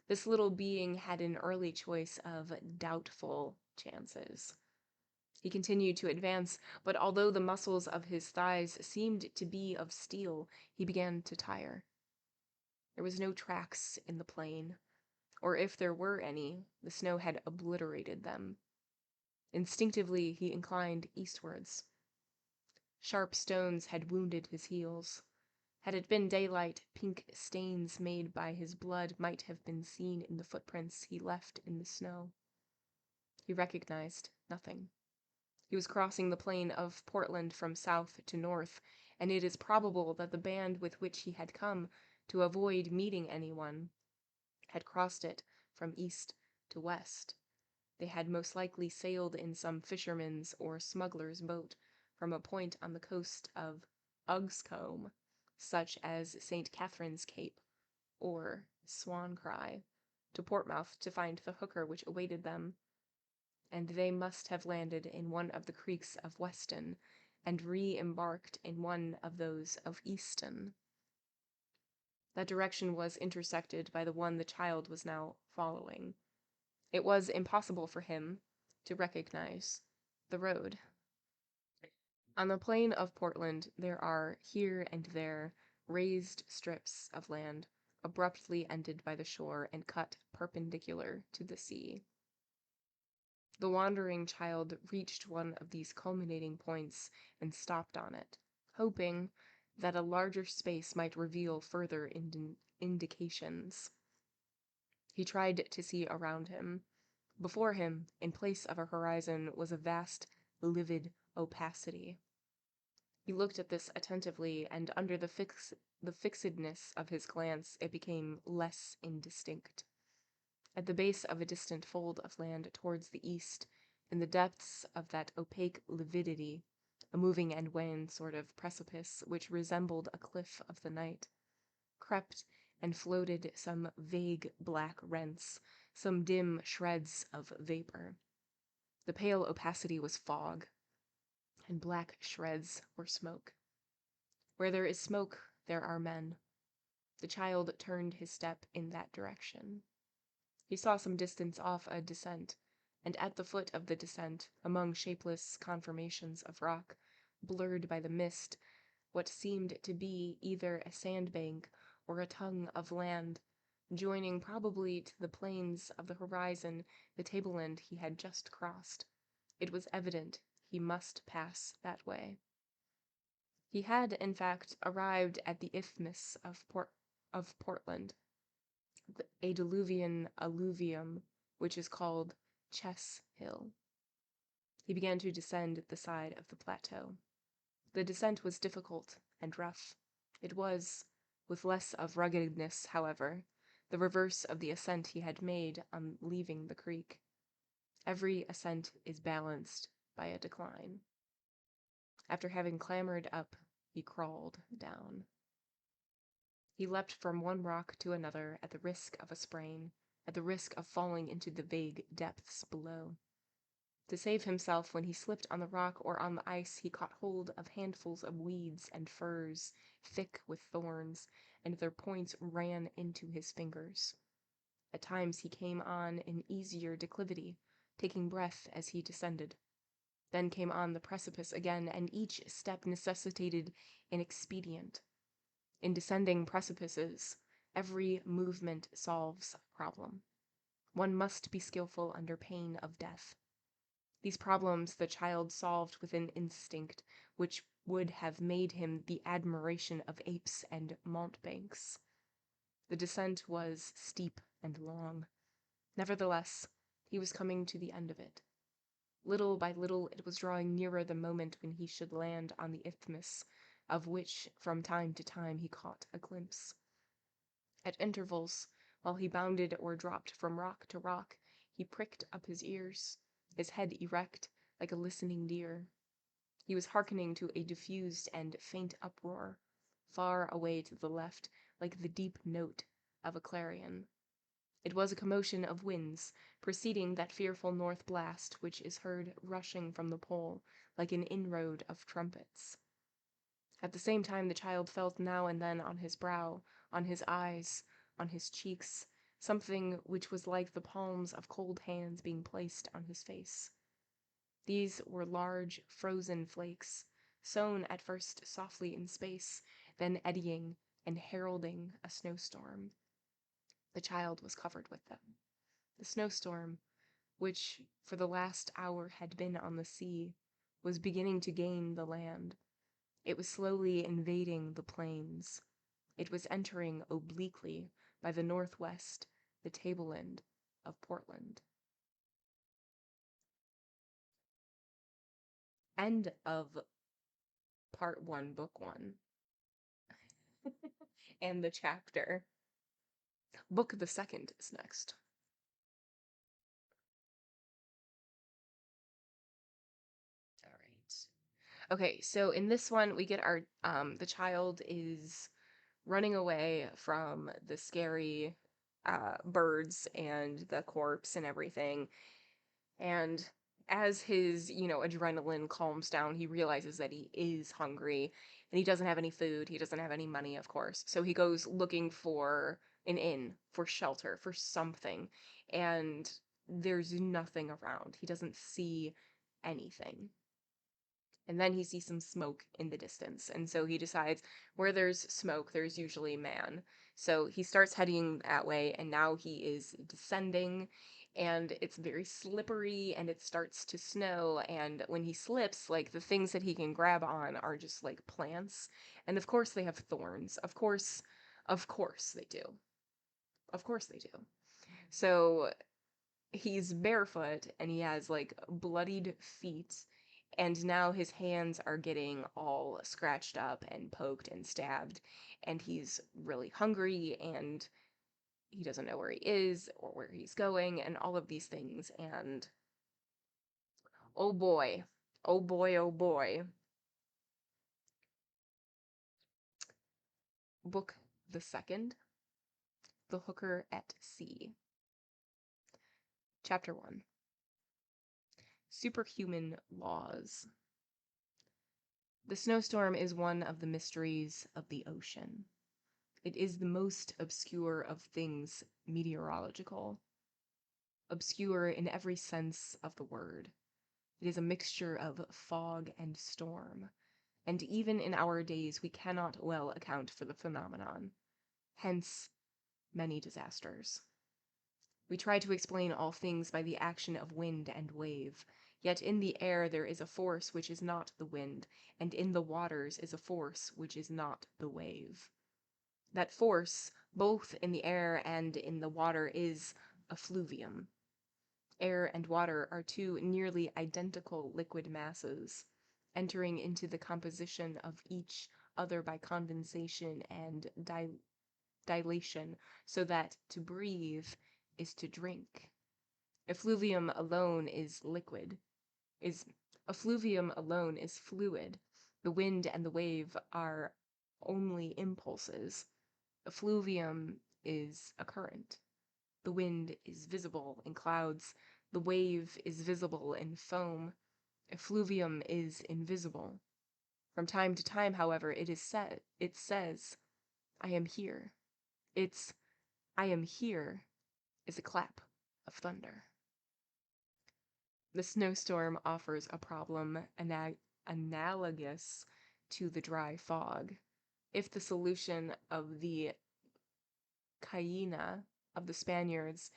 This little being had an early choice of doubtful chances. He continued to advance, but although the muscles of his thighs seemed to be of steel, he began to tire. There was no tracks in the plain, or if there were any, the snow had obliterated them. Instinctively, he inclined eastwards. Sharp stones had wounded his heels. Had it been daylight, pink stains made by his blood might have been seen in the footprints he left in the snow. He recognized nothing. He was crossing the plain of Portland from south to north, and it is probable that the band with which he had come, to avoid meeting anyone, had crossed it from east to west. They had most likely sailed in some fisherman's or smuggler's boat from a point on the coast of Ugscombe, such as St. Catherine's Cape or Swan Cry, to Portsmouth to find the hooker which awaited them, and they must have landed in one of the creeks of Weston and re-embarked in one of those of Easton. That direction was intersected by the one the child was now following. It was impossible for him to recognize the road. On the plain of Portland, there are here and there raised strips of land, abruptly ended by the shore and cut perpendicular to the sea. The wandering child reached one of these culminating points and stopped on it, hoping that a larger space might reveal further indications. He tried to see around him. Before him, in place of a horizon, was a vast, livid opacity. He looked at this attentively, and under the fixedness of his glance, it became less indistinct. At the base of a distant fold of land towards the east, in the depths of that opaque lividity, a moving and wan sort of precipice which resembled a cliff of the night, crept and floated some vague black rents, some dim shreds of vapor. The pale opacity was fog, and black shreds were smoke. Where there is smoke, there are men. The child turned his step in that direction. He saw some distance off a descent, and at the foot of the descent, among shapeless conformations of rock, blurred by the mist, what seemed to be either a sandbank or a tongue of land, joining probably to the plains of the horizon the tableland he had just crossed. It was evident he must pass that way. He had, in fact, arrived at the isthmus of Portland, a diluvian alluvium which is called Chess Hill. He began to descend the side of the plateau. The descent was difficult and rough. It was, with less of ruggedness, however, the reverse of the ascent he had made on leaving the creek. Every ascent is balanced by a decline. After having clambered up, he crawled down. He leapt from one rock to another at the risk of a sprain, at the risk of falling into the vague depths below. To save himself when he slipped on the rock or on the ice, he caught hold of handfuls of weeds and furze, thick with thorns, and their points ran into his fingers. At times he came on an easier declivity, taking breath as he descended. Then came on the precipice again, and each step necessitated an expedient. In descending precipices, every movement solves a problem. One must be skillful under pain of death. These problems the child solved with an instinct which would have made him the admiration of apes and mountebanks. The descent was steep and long. Nevertheless, he was coming to the end of it. Little by little it was drawing nearer the moment when he should land on the isthmus, of which from time to time he caught a glimpse. At intervals, while he bounded or dropped from rock to rock, he pricked up his ears, his head erect, like a listening deer. He was hearkening to a diffused and faint uproar, far away to the left, like the deep note of a clarion. It was a commotion of winds, preceding that fearful north blast which is heard rushing from the pole, like an inroad of trumpets. At the same time the child felt now and then on his brow, on his eyes, on his cheeks, something which was like the palms of cold hands being placed on his face. These were large, frozen flakes, sown at first softly in space, then eddying and heralding a snowstorm. The child was covered with them. The snowstorm, which for the last hour had been on the sea, was beginning to gain the land. It was slowly invading the plains. It was entering obliquely by the northwest, the tableland of Portland. End of part 1, book 1. And the chapter. Book the second is next. All right. Okay, so in this one, we get our, the child is running away from the scary birds and the corpse and everything. And as his, adrenaline calms down, he realizes that he is hungry and he doesn't have any food. He doesn't have any money, of course. So he goes looking for an inn, for shelter, for something. And there's nothing around. He doesn't see anything. And then he sees some smoke in the distance. And so he decides where there's smoke, there's usually man. So he starts heading that way, and now he is descending, and it's very slippery, and it starts to snow. And when he slips, like the things that he can grab on are just like plants. And of course they have thorns. Of course they do. Of course they do. So he's barefoot and he has like bloodied feet, and now his hands are getting all scratched up and poked and stabbed, and he's really hungry, and he doesn't know where he is or where he's going and all of these things. And oh boy, oh boy, oh boy. Book the second, The Hooker at Sea. Chapter 1. Superhuman Laws. The snowstorm is one of the mysteries of the ocean. It is the most obscure of things meteorological. Obscure in every sense of the word. It is a mixture of fog and storm, and even in our days we cannot well account for the phenomenon. Hence, many disasters. We try to explain all things by the action of wind and wave, yet in the air there is a force which is not the wind, and in the waters is a force which is not the wave. That force, both in the air and in the water, is effluvium. Air and water are two nearly identical liquid masses, entering into the composition of each other by condensation and dilation, so that to breathe is to drink. Effluvium alone is effluvium alone is fluid. The wind and the wave are only impulses. Effluvium is a current. The wind is visible in clouds. The wave is visible in foam. Effluvium is invisible. From time to time, however, it says, I am here. Its I am here is a clap of thunder. The snowstorm offers a problem analogous to the dry fog. If the solution of the Cayena of the Spaniards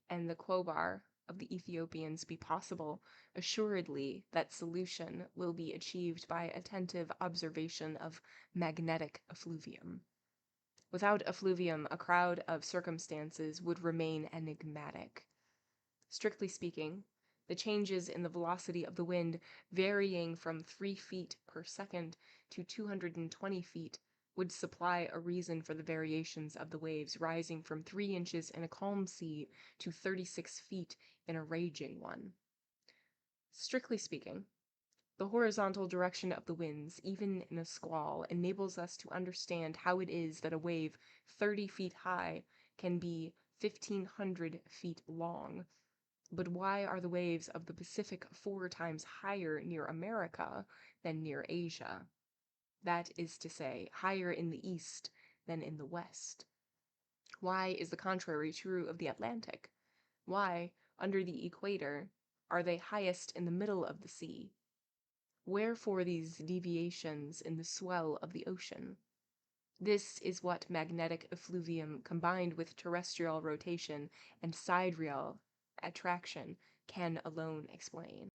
and the Quobar of the Ethiopians be possible, assuredly that solution will be achieved by attentive observation of magnetic effluvium. Without effluvium, a crowd of circumstances would remain enigmatic. Strictly speaking, the changes in the velocity of the wind, varying from 3 feet per second to 220 feet, would supply a reason for the variations of the waves rising from 3 inches in a calm sea to 36 feet in a raging one. Strictly speaking, the horizontal direction of the winds, even in a squall, enables us to understand how it is that a wave 30 feet high can be 1,500 feet long. But why are the waves of the Pacific 4 times higher near America than near Asia? That is to say, higher in the east than in the west. Why is the contrary true of the Atlantic? Why, under the equator, are they highest in the middle of the sea? Wherefore these deviations in the swell of the ocean? This is what magnetic effluvium combined with terrestrial rotation and sidereal attraction can alone explain.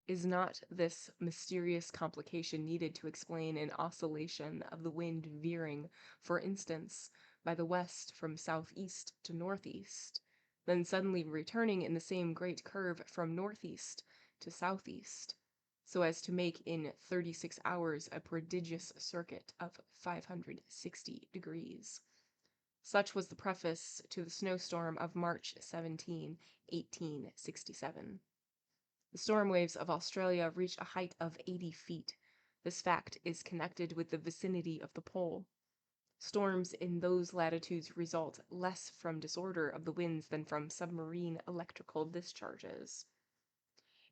Is not this mysterious complication needed to explain an oscillation of the wind veering, for instance, by the west from southeast to northeast, then suddenly returning in the same great curve from northeast to southeast, so as to make in 36 hours a prodigious circuit of 560 degrees? Such was the preface to the snowstorm of March 17, 1867. The storm waves of Australia reach a height of 80 feet. This fact is connected with the vicinity of the pole. Storms in those latitudes result less from disorder of the winds than from submarine electrical discharges.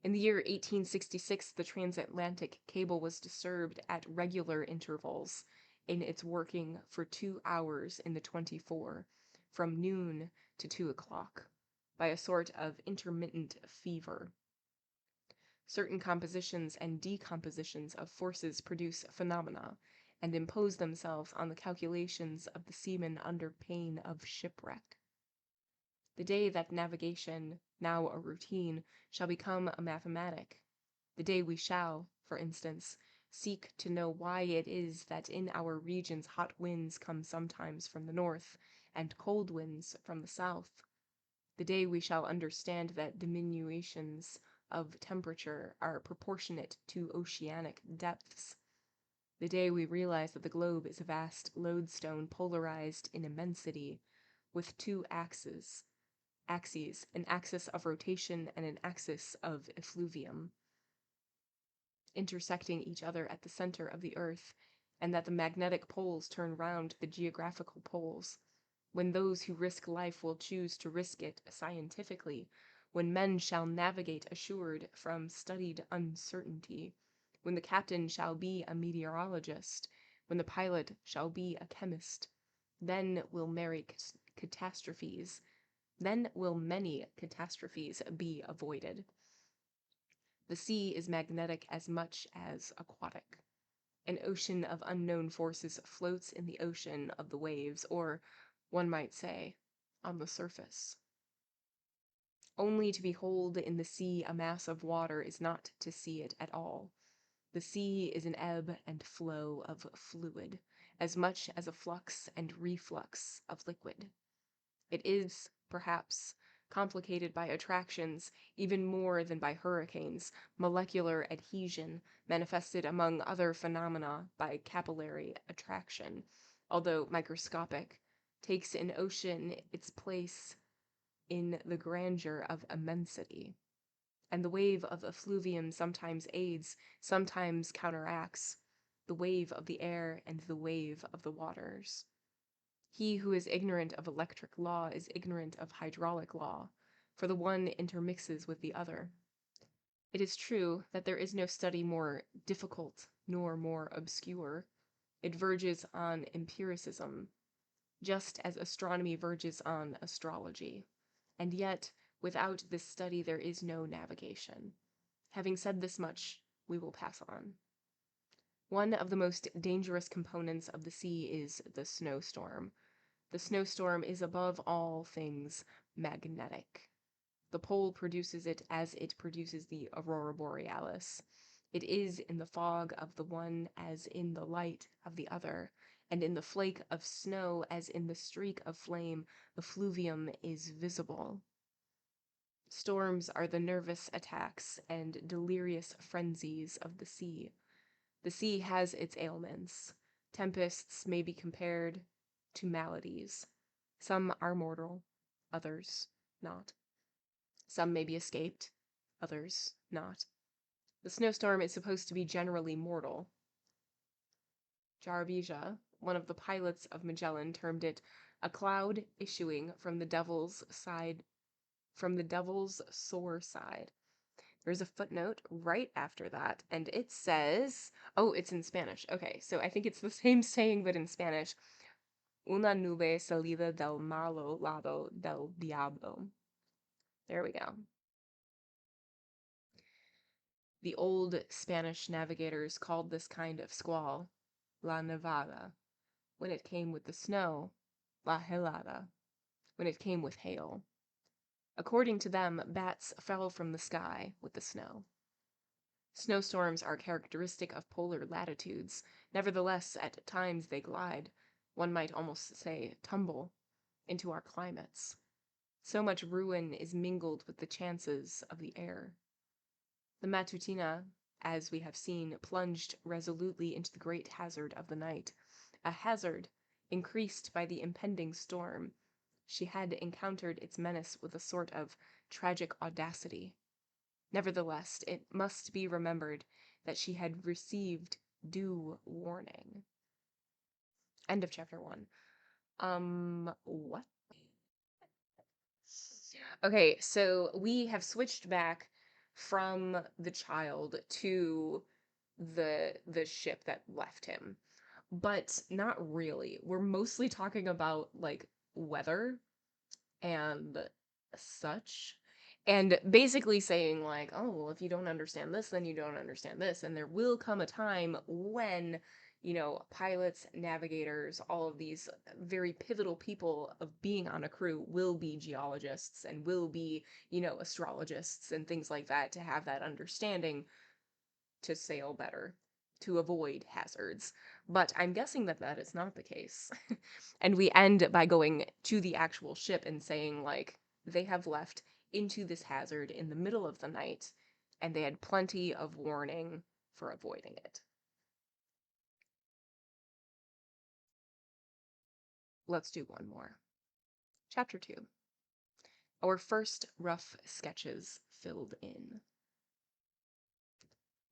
In the year 1866, the transatlantic cable was disturbed at regular intervals in its working for 2 hours in the 24, from noon to 2 o'clock, by a sort of intermittent fever. Certain compositions and decompositions of forces produce phenomena, and impose themselves on the calculations of the seaman under pain of shipwreck. The day that navigation, now a routine, shall become a mathematic. The day we shall, for instance, seek to know why it is that in our regions hot winds come sometimes from the north, and cold winds from the south. The day we shall understand that diminutions of temperature are proportionate to oceanic depths. The day we realize that the globe is a vast lodestone polarized in immensity, with two axes, an axis of rotation and an axis of effluvium, intersecting each other at the center of the earth, and that the magnetic poles turn round the geographical poles, when those who risk life will choose to risk it scientifically, when men shall navigate assured from studied uncertainty, when the captain shall be a meteorologist, when the pilot shall be a chemist, then will many catastrophes be avoided. The sea is magnetic as much as aquatic. An ocean of unknown forces floats in the ocean of the waves, or, one might say, on the surface. Only to behold in the sea a mass of water is not to see it at all. The sea is an ebb and flow of fluid, as much as a flux and reflux of liquid. It is, perhaps, complicated by attractions even more than by hurricanes, molecular adhesion, manifested among other phenomena by capillary attraction, although microscopic, takes in ocean its place in the grandeur of immensity, and the wave of effluvium sometimes aids, sometimes counteracts, the wave of the air and the wave of the waters. He who is ignorant of electric law is ignorant of hydraulic law, for the one intermixes with the other. It is true that there is no study more difficult nor more obscure. It verges on empiricism, just as astronomy verges on astrology. And yet, without this study there is no navigation. Having said this much, we will pass on. One of the most dangerous components of the sea is the snowstorm. The snowstorm is above all things magnetic. The pole produces it as it produces the aurora borealis. It is in the fog of the one as in the light of the other, and in the flake of snow as in the streak of flame, the fluvium is visible. Storms are the nervous attacks and delirious frenzies of the sea. The sea has its ailments. Tempests may be compared to maladies. Some are mortal, others not. Some may be escaped, others not. The snowstorm is supposed to be generally mortal. Jarabija, one of the pilots of Magellan, termed it a cloud issuing from the devil's sore side. There's a footnote right after that, and it says, oh, it's in Spanish. Okay, so I think it's the same saying, but in Spanish. Una nube salida del malo lado del diablo. There we go. The old Spanish navigators called this kind of squall la nevada, when it came with the snow, la helada, when it came with hail. According to them, bats fell from the sky with the snow. Snowstorms are characteristic of polar latitudes. Nevertheless, at times they glide, one might almost say tumble, into our climates. So much ruin is mingled with the chances of the air. The Matutina, as we have seen, plunged resolutely into the great hazard of the night, a hazard increased by the impending storm. She had encountered its menace with a sort of tragic audacity. Nevertheless, it must be remembered that she had received due warning. End of chapter 1. What? Okay, so we have switched back from the child to the ship that left him. But not really. We're mostly talking about like weather and such. And basically saying like, oh, well, if you don't understand this, then you don't understand this. And there will come a time when, pilots, navigators, all of these very pivotal people of being on a crew will be geologists and will be, astrologists and things like that to have that understanding to sail better, to avoid hazards. But I'm guessing that that is not the case. And we end by going to the actual ship and saying, like, they have left into this hazard in the middle of the night, and they had plenty of warning for avoiding it. Let's do one more. Chapter 2. Our first rough sketches filled in.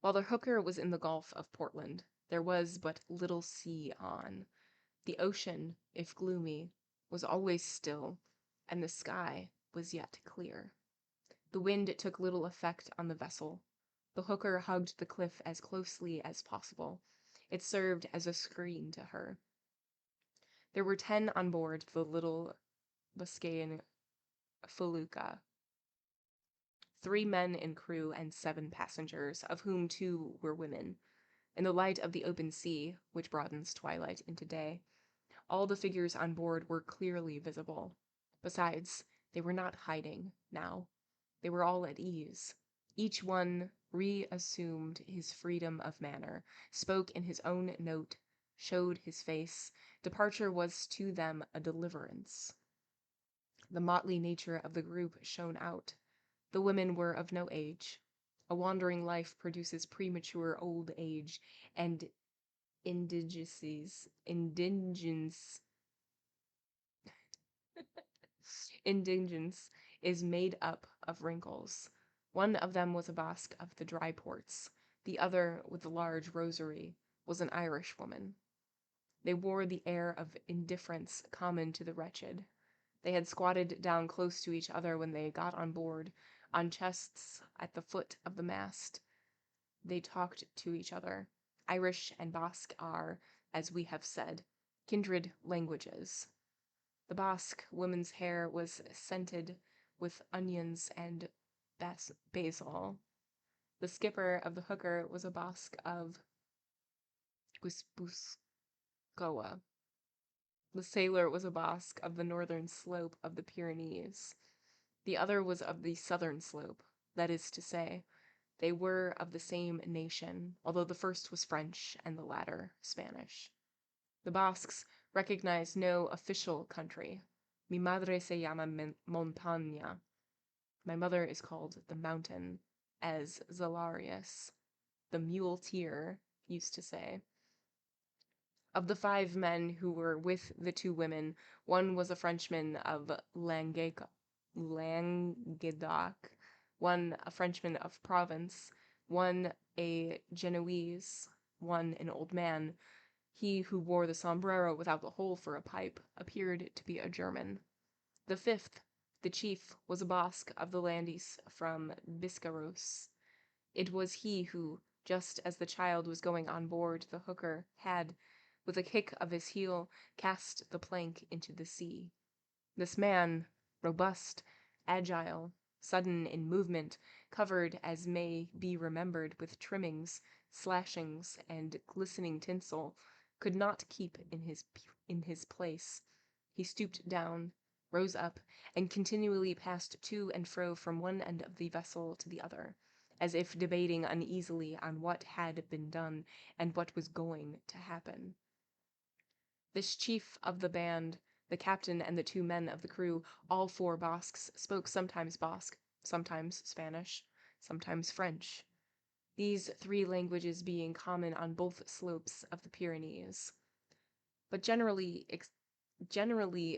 While the hooker was in the Gulf of Portland, there was but little sea on. The ocean, if gloomy, was always still, and the sky was yet clear. The wind took little effect on the vessel. The hooker hugged the cliff as closely as possible. It served as a screen to her. There were 10 on board the little Biscayan felucca, 3 men in crew and 7 passengers, of whom 2 were women. In the light of the open sea, which broadens twilight into day, all the figures on board were clearly visible. Besides, they were not hiding now. They were all at ease. Each one reassumed his freedom of manner, spoke in his own note, showed his face. Departure was to them a deliverance. The motley nature of the group shone out. The women were of no age. A wandering life produces premature old age, and indigence is made up of wrinkles. One of them was a Basque of the dry ports. The other, with the large rosary, was an Irish woman. They wore the air of indifference common to the wretched. They had squatted down close to each other when they got on board, on chests at the foot of the mast. They talked to each other. Irish and Basque are, as we have said, kindred languages. The Basque woman's hair was scented with onions and basil. The skipper of the hooker was a Basque of Guipuzcoa. The sailor was a Basque of the northern slope of the Pyrenees. The other was of the southern slope, that is to say, they were of the same nation, although the first was French and the latter Spanish. The Basques recognized no official country. Mi madre se llama montaña. My mother is called the mountain, as Zalarius, the muleteer, used to say. Of the 5 men who were with the 2 women, one was a Frenchman of Languedoc, one a Frenchman of Provence, one a Genoese, one an old man. He who wore the sombrero without the hole for a pipe appeared to be a German. The 5th, the chief, was a Basque of the Landes from Biscarros. It was he who, just as the child was going on board the hooker, had, with a kick of his heel, cast the plank into the sea. This man, robust, agile, sudden in movement, covered, as may be remembered, with trimmings, slashings, and glistening tinsel, could not keep in his place. He stooped down, rose up, and continually passed to and fro from one end of the vessel to the other. as if debating uneasily on what had been done and what was going to happen. This chief of the band, the captain, and the 2 men of the crew, all 4 Basques, spoke sometimes Basque, sometimes Spanish, sometimes French, these 3 languages being common on both slopes of the Pyrenees. But generally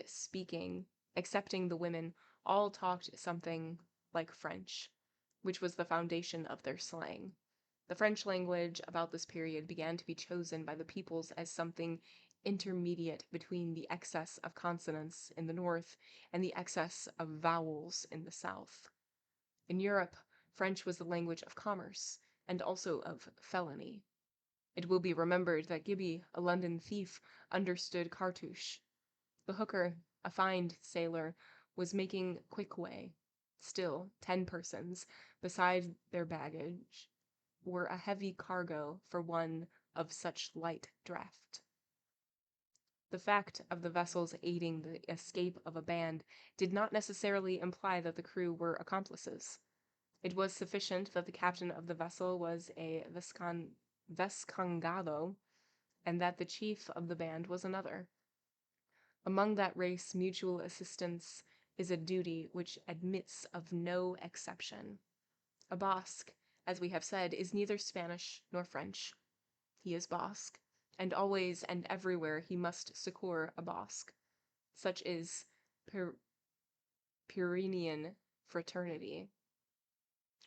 speaking, excepting the women, all talked something like French, which was the foundation of their slang. The French language about this period began to be chosen by the peoples as something intermediate between the excess of consonants in the north and the excess of vowels in the south. In Europe, French was the language of commerce and also of felony. It will be remembered that Gibbet, a London thief, understood cartouche. The hooker, a fine sailor, was making quick way. Still, 10 persons, beside their baggage, were a heavy cargo for one of such light draught. The fact of the vessel's aiding the escape of a band did not necessarily imply that the crew were accomplices. It was sufficient that the captain of the vessel was a Vescongado, and that the chief of the band was another. Among that race, mutual assistance is a duty which admits of no exception. A Basque, as we have said, is neither Spanish nor French. He is Basque, and always and everywhere he must succor a Basque. Such is Pyrenean fraternity.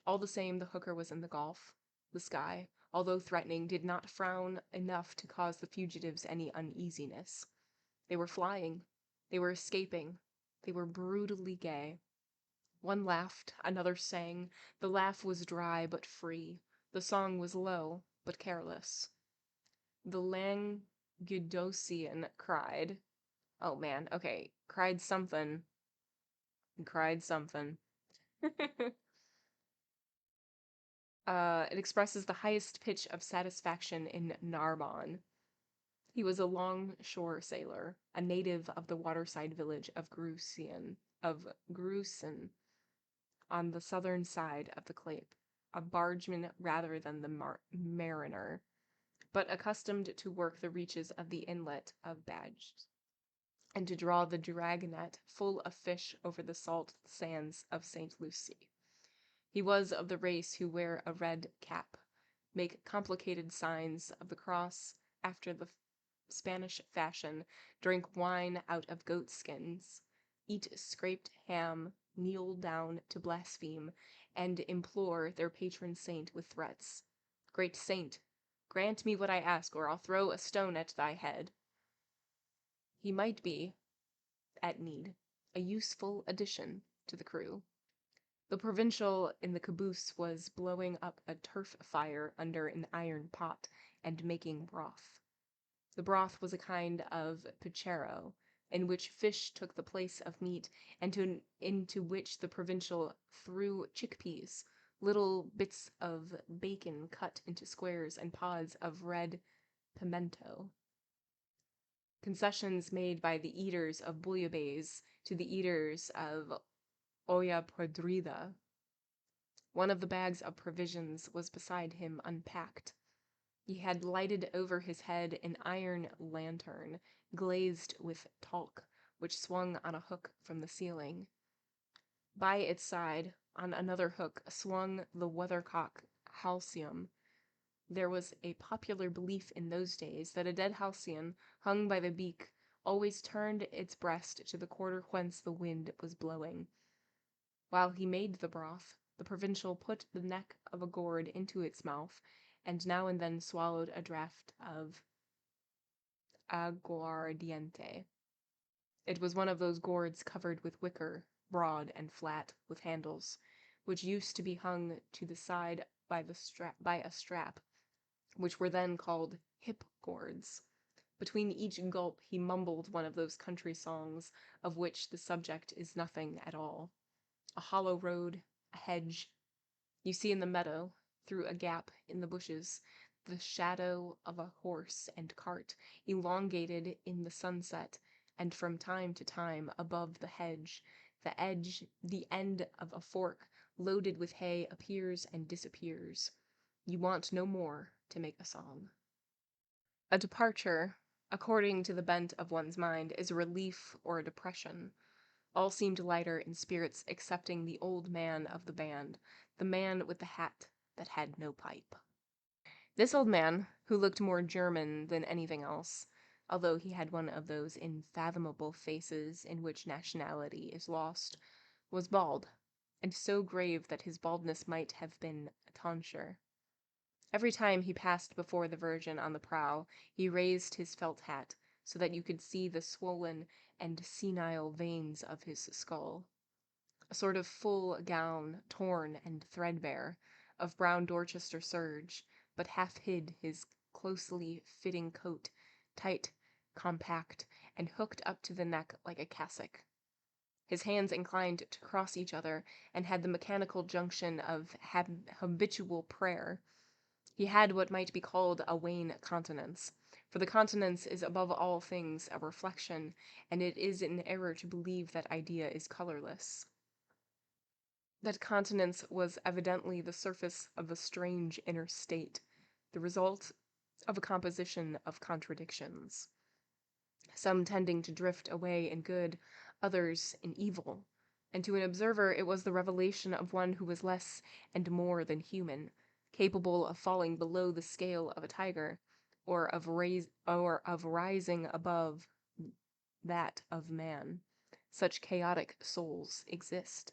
All the same, the hooker was in the Gulf. The sky, although threatening, did not frown enough to cause the fugitives any uneasiness. They were flying. They were escaping. They were brutally gay. One laughed, another sang. The laugh was dry but free. The song was low but careless. The Languedocian cried. Oh man, okay. Cried something. Cried something. It expresses the highest pitch of satisfaction in Narbonne. He was a longshore sailor, a native of the waterside village of Grusen, on the southern side of the Clape, a bargeman rather than the mariner, but accustomed to work the reaches of the inlet of Badges, and to draw the dragnet full of fish over the salt sands of St. Lucie. He was of the race who wear a red cap, make complicated signs of the cross after the Spanish fashion, drink wine out of goat skins, eat scraped ham, kneel down to blaspheme, and implore their patron saint with threats. Great saint, grant me what I ask, or I'll throw a stone at thy head. He might be, at need, a useful addition to the crew. The provincial in the caboose was blowing up a turf fire under an iron pot and making broth. The broth was a kind of puchero, in which fish took the place of meat, and into which the provincial threw chickpeas, little bits of bacon cut into squares, and pods of red pimento. Concessions made by the eaters of bouillabaisse to the eaters of olla podrida. One of the bags of provisions was beside him unpacked. He had lighted over his head an iron lantern, glazed with talc, which swung on a hook from the ceiling. By its side, on another hook, swung the weathercock halcyon. There was a popular belief in those days that a dead halcyon, hung by the beak, always turned its breast to the quarter whence the wind was blowing. While he made the broth, the provincial put the neck of a gourd into its mouth, and now and then swallowed a draught of aguardiente. It was one of those gourds covered with wicker, broad and flat, with handles, which used to be hung to the side by a strap, which were then called hip gourds. Between each gulp he mumbled one of those country songs of which the subject is nothing at all. A hollow road, a hedge. You see in the meadow, through a gap in the bushes, the shadow of a horse and cart, elongated in the sunset, and from time to time, above the hedge, the end of a fork, loaded with hay, appears and disappears. You want no more to make a song. A departure, according to the bent of one's mind, is a relief or a depression. All seemed lighter in spirits excepting the old man of the band, the man with the hat that had no pipe. This old man, who looked more German than anything else, although he had one of those unfathomable faces in which nationality is lost, was bald, and so grave that his baldness might have been a tonsure. Every time he passed before the Virgin on the prow, he raised his felt hat so that you could see the swollen and senile veins of his skull. A sort of full gown, torn and threadbare, of brown Dorchester serge, but half hid his closely fitting coat, tight, compact, and hooked up to the neck like a cassock. His hands inclined to cross each other, and had the mechanical junction of habitual prayer. He had what might be called a wan countenance, for the countenance is above all things a reflection, and it is an error to believe that idea is colorless. That countenance was evidently the surface of a strange inner state, the result of a composition of contradictions, some tending to drift away in good, others in evil, and to an observer it was the revelation of one who was less and more than human, capable of falling below the scale of a tiger, or of rising above that of man. Such chaotic souls exist.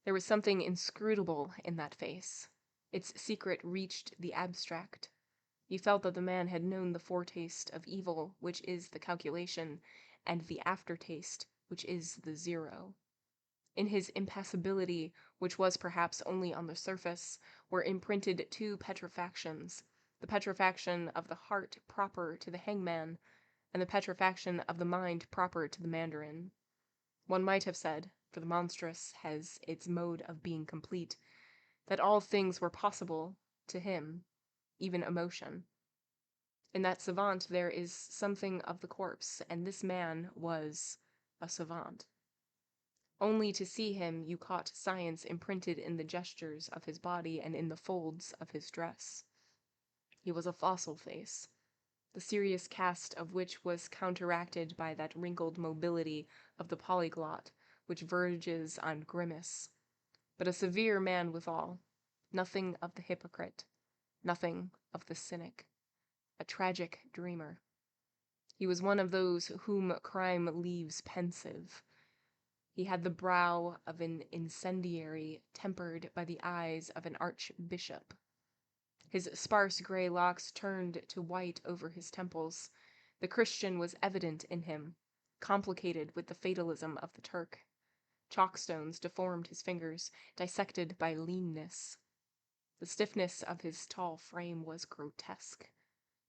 There was something inscrutable in that face. Its secret reached the abstract. You felt that the man had known the foretaste of evil, which is the calculation, and the aftertaste, which is the zero. In his impassibility, which was perhaps only on the surface, were imprinted two petrifactions, the petrifaction of the heart proper to the hangman, and the petrifaction of the mind proper to the mandarin. One might have said, for the monstrous has its mode of being complete, that all things were possible to him, even emotion. In that savant there is something of the corpse, and this man was a savant. Only to see him you caught science imprinted in the gestures of his body and in the folds of his dress. He was a fossil face, the serious cast of which was counteracted by that wrinkled mobility of the polyglot which verges on grimace, but a severe man withal, nothing of the hypocrite, nothing of the cynic, a tragic dreamer. He was one of those whom crime leaves pensive. He had the brow of an incendiary, tempered by the eyes of an archbishop. His sparse gray locks turned to white over his temples. The Christian was evident in him, complicated with the fatalism of the Turk. Chalkstones deformed his fingers, dissected by leanness. The stiffness of his tall frame was grotesque.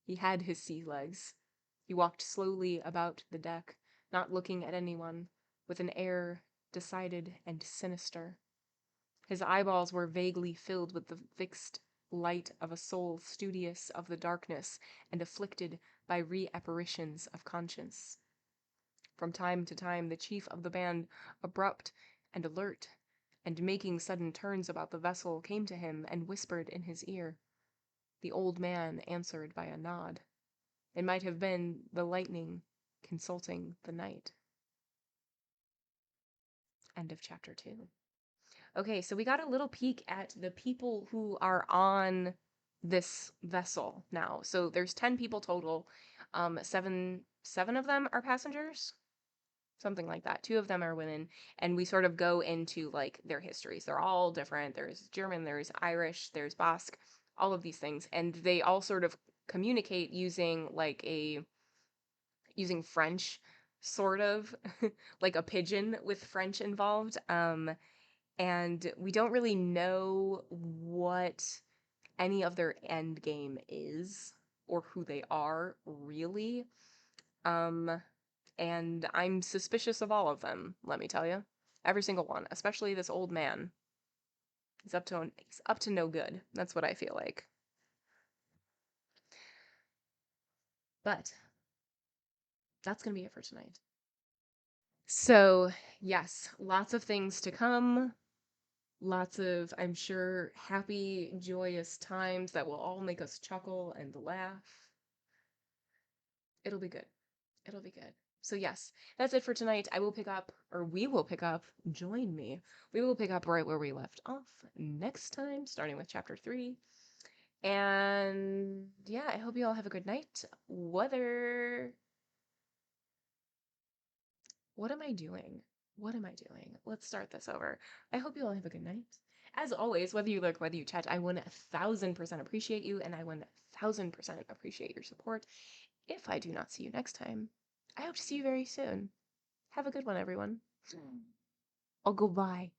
He had his sea legs. He walked slowly about the deck, not looking at anyone, with an air decided and sinister. His eyeballs were vaguely filled with the fixed light of a soul studious of the darkness and afflicted by reapparitions of conscience. From time to time the chief of the band, abrupt and alert, and making sudden turns about the vessel, came to him and whispered in his ear. The old man answered by a nod. It might have been the lightning consulting the night. End of chapter 2. Okay, so we got a little peek at the people who are on this vessel now. So there's 10 people total. Seven of them are passengers, something like that. 2 of them are women, and we sort of go into like their histories. They're all different. There's German, there's Irish, there's Basque, all of these things, and they all sort of communicate using using French, sort of like a pidgin with French involved. And we don't really know what any of their end game is or who they are really. And I'm suspicious of all of them, let me tell you. Every single one, especially this old man. He's up to no good. That's what I feel like. But that's going to be it for tonight. So, yes, lots of things to come. Lots of, I'm sure, happy, joyous times that will all make us chuckle and laugh. It'll be good. It'll be good. So yes, that's it for tonight. I will pick up, or we will pick up, join me. We will pick up right where we left off next time, starting with chapter 3. And yeah, I hope you all have a good night. What am I doing? What am I doing? Let's start this over. I hope you all have a good night. As always, whether you lurk, whether you chat, I 1000% appreciate you, and I 1000% appreciate your support. If I do not see you next time, I hope to see you very soon. Have a good one, everyone. I'll go bye.